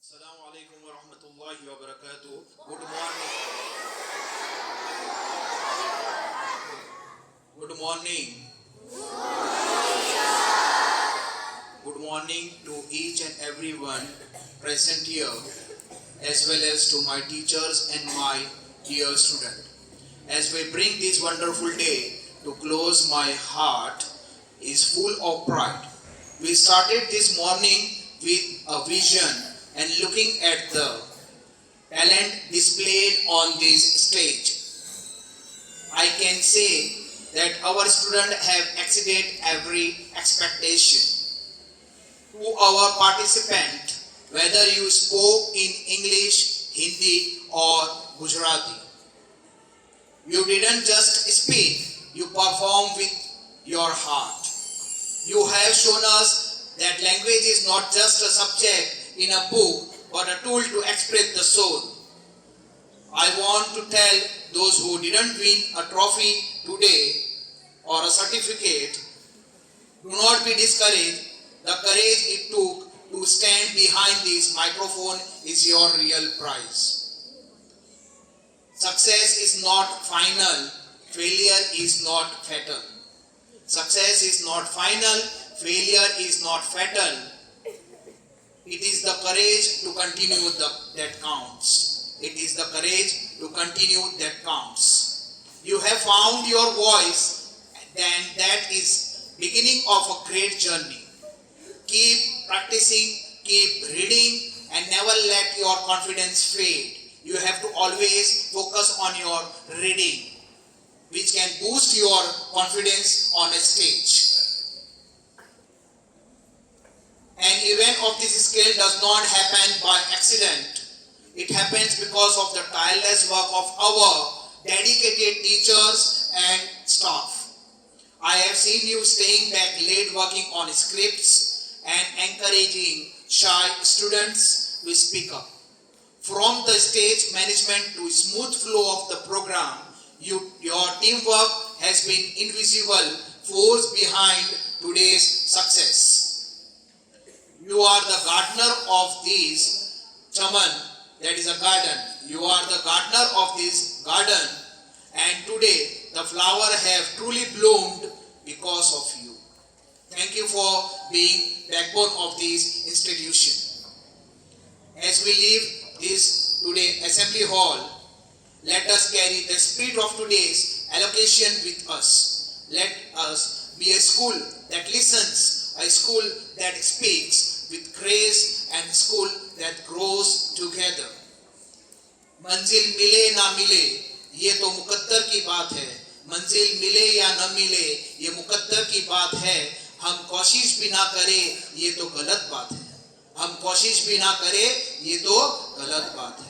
Assalamu alaikum wa rahmatullahi wa barakatuh. Good morning. Good morning. Good morning to each and everyone present here, as well as to my teachers and my dear student. As we bring this wonderful day to close, my heart is full of pride. We started this morning with a vision and looking at the talent displayed on this stage. I can say that our students have exceeded every expectation. To our participant, whether you spoke in English, Hindi or Gujarati, you didn't just speak, you performed with your heart. You have shown us that language is not just a subject in a book, but a tool to express the soul. I want to tell those who didn't win a trophy today or a certificate, do not be discouraged. The courage it took to stand behind this microphone is your real prize. Success is not final, failure is not fatal. Success is not final, failure is not fatal. It is the courage to continue that counts. It is the courage to continue that counts. You have found your voice, and that is beginning of a great journey. Keep practicing, keep reading, and never let your confidence fade. You have to always focus on your reading, which can boost your confidence on a stage. An event of this scale does not happen by accident. It happens because of the tireless work of our dedicated teachers and staff. I have seen you staying back late working on scripts and encouraging shy students to speak up. From the stage management to smooth flow of the program, your teamwork has been invisible force behind today's success. You are the gardener of this chaman, that is a garden. You are the gardener of this garden, and today the flower have truly bloomed because of you. Thank you for being backbone of this institution. As we leave this today assembly hall, let us carry the spirit of today's allocation with us. Let us be a school that listens, a school that speaks with grace, and school that grows together. मंजिल मिले ना मिले ये तो मुकद्दर की बात है. मंजिल मिले या न मिले ये मुकद्दर की बात है. हम कोशिश भी ना करें ये तो गलत बात है. हम कोशिश भी ना करें ये तो गलत बात है.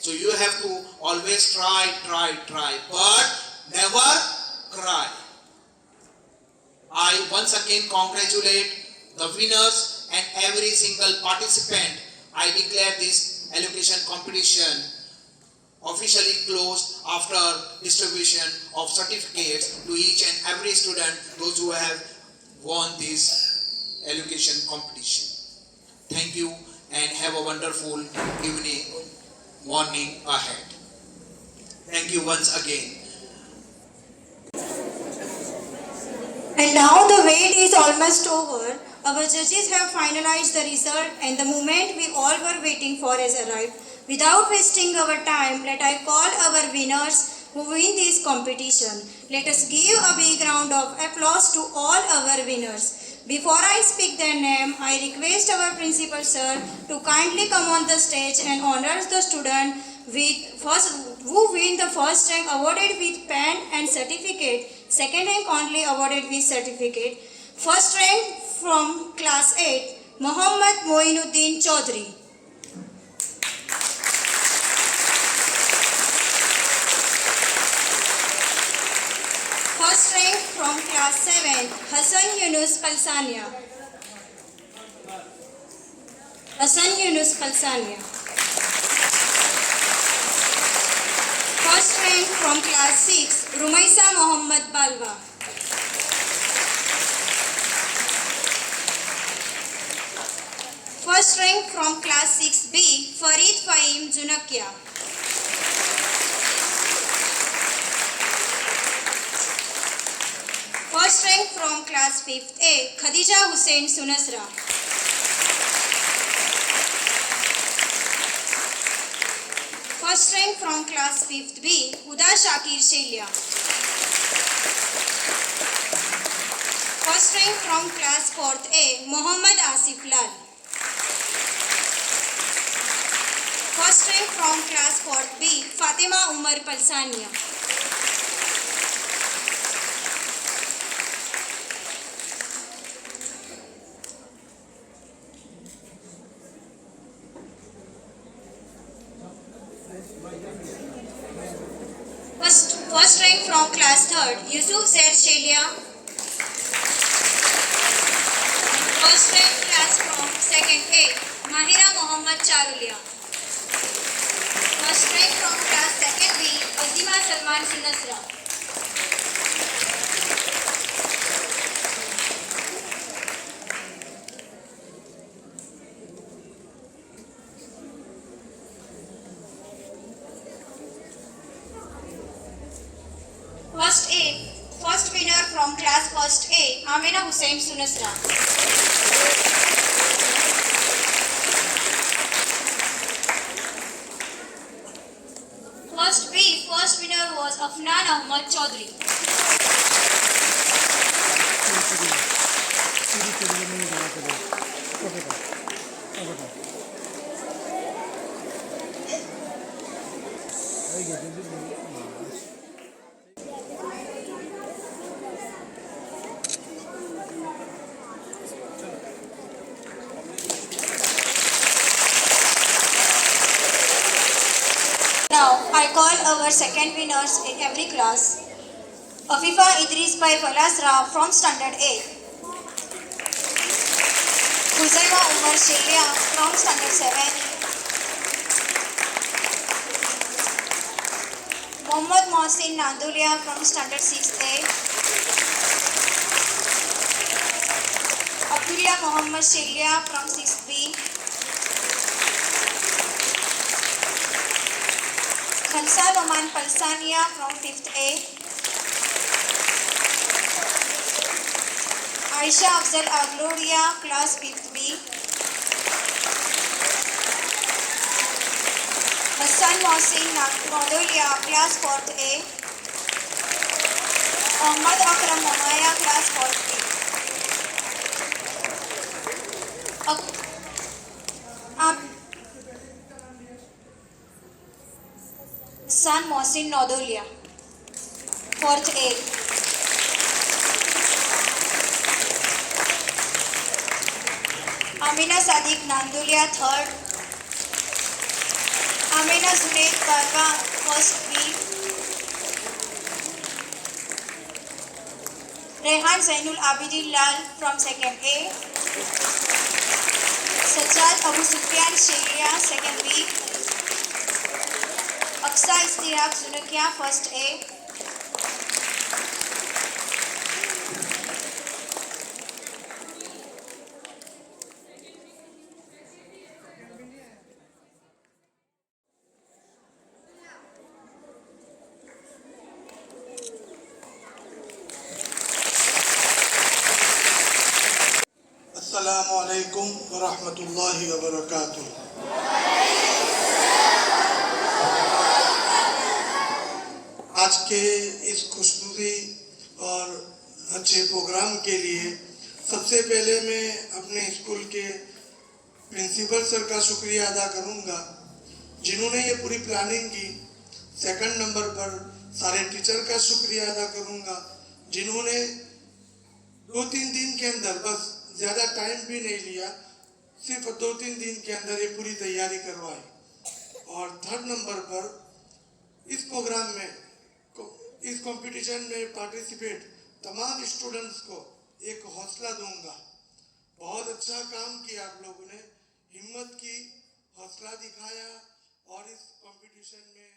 So you have to always try, but never cry. I once again congratulate the winners and every single participant. I declare this allocation competition officially closed after distribution of certificates to each and every student, those who have won this allocation competition. Thank you and have a wonderful morning ahead. Thank you once again. And now the wait is almost over. Our judges have finalized the result and the moment we all were waiting for has arrived. Without wasting our time, let I call our winners who win this competition. Let us give a big round of applause to all our winners. Before I speak their name, I request our principal sir to kindly come on the stage and honors the student who win the first rank awarded with pen and certificate, second rank only awarded with certificate. First rank from class 8, Mohammad Moinuddin Chaudhary. First rank from class 7, Hassan Yunus Kalsania. Hassan Yunus Kalsania. First rank from class 6, Rumaisa Mohammed. Farid Fahim Junakia. First rank from class 5th A, Khadija Hussain Sunasra. First rank from class 5th B, Huda Shakir Shelia. First rank from class 4th A, Mohammad Asif Lal. First rank from class 4th B, Fatima Umar Palsania. First rank from class 3rd, Yusuf Zaid Shelia. First rank class from 2nd A, Mahira Mohammad Charulia. First rank from class 2nd B, Azima Salman Sunasra. First winner from class 1st A, Amina Hussain Sunasra. First B, first winner was Afnan Ahmad Chaudhary. Now, I call our second winners in every class. Afifa Idris by Falasra from Standard A. Huzaima Umar Shelia from Standard 7. Mohammad Mohsin Nandulia from Standard 6A. Abdullah Muhammad Shelia from 6B. Khalsa Noman Palsania from 5th A. Aisha Afzal Agloria, class 5th B. Hassan Mohsin Nadolia, class 4th A. Ahmad Akram Momaya, class 4th B. Hassan Mohsin Nadolia, 4th A. Amina Sadiq Nandulia, 3rd. Amina Zunaid Barwa, 1st B. Rehan Zainul Abidin Lal from 2nd A. Sajjad Abu Sufyan Shelia, 2nd B. Aqsa Istihaq Zunakia, 1st A. अस्सलामुअलैकुम वरहमतुल्लाहि वबरकातुहू। आज के इस खुशनुदी और अच्छे programme के लिए सबसे पहले मैं अपने स्कूल के प्रिंसिपल सर का शुक्रिया अदा करूंगा जिन्होंने ये पूरी प्लानिंग की। सेकंड नंबर पर सारे टीचर का शुक्रिया अदा करूंगा जिन्होंने 2-3 दिन के अंदर, बस ज़्यादा टाइम भी नहीं लिया, सिर्फ 2-3 दिन के अंदर ये पूरी तैयारी करवाई। और थर्ड नंबर पर इस प्रोग्राम में, इस कंपटीशन में पार्टिसिपेट तमाम स्टूडेंट्स को एक हौसला दूंगा। बहुत अच्छा काम किया आप लोगों ने, हिम्मत की, हौसला दिखाया और इस कंपटीशन में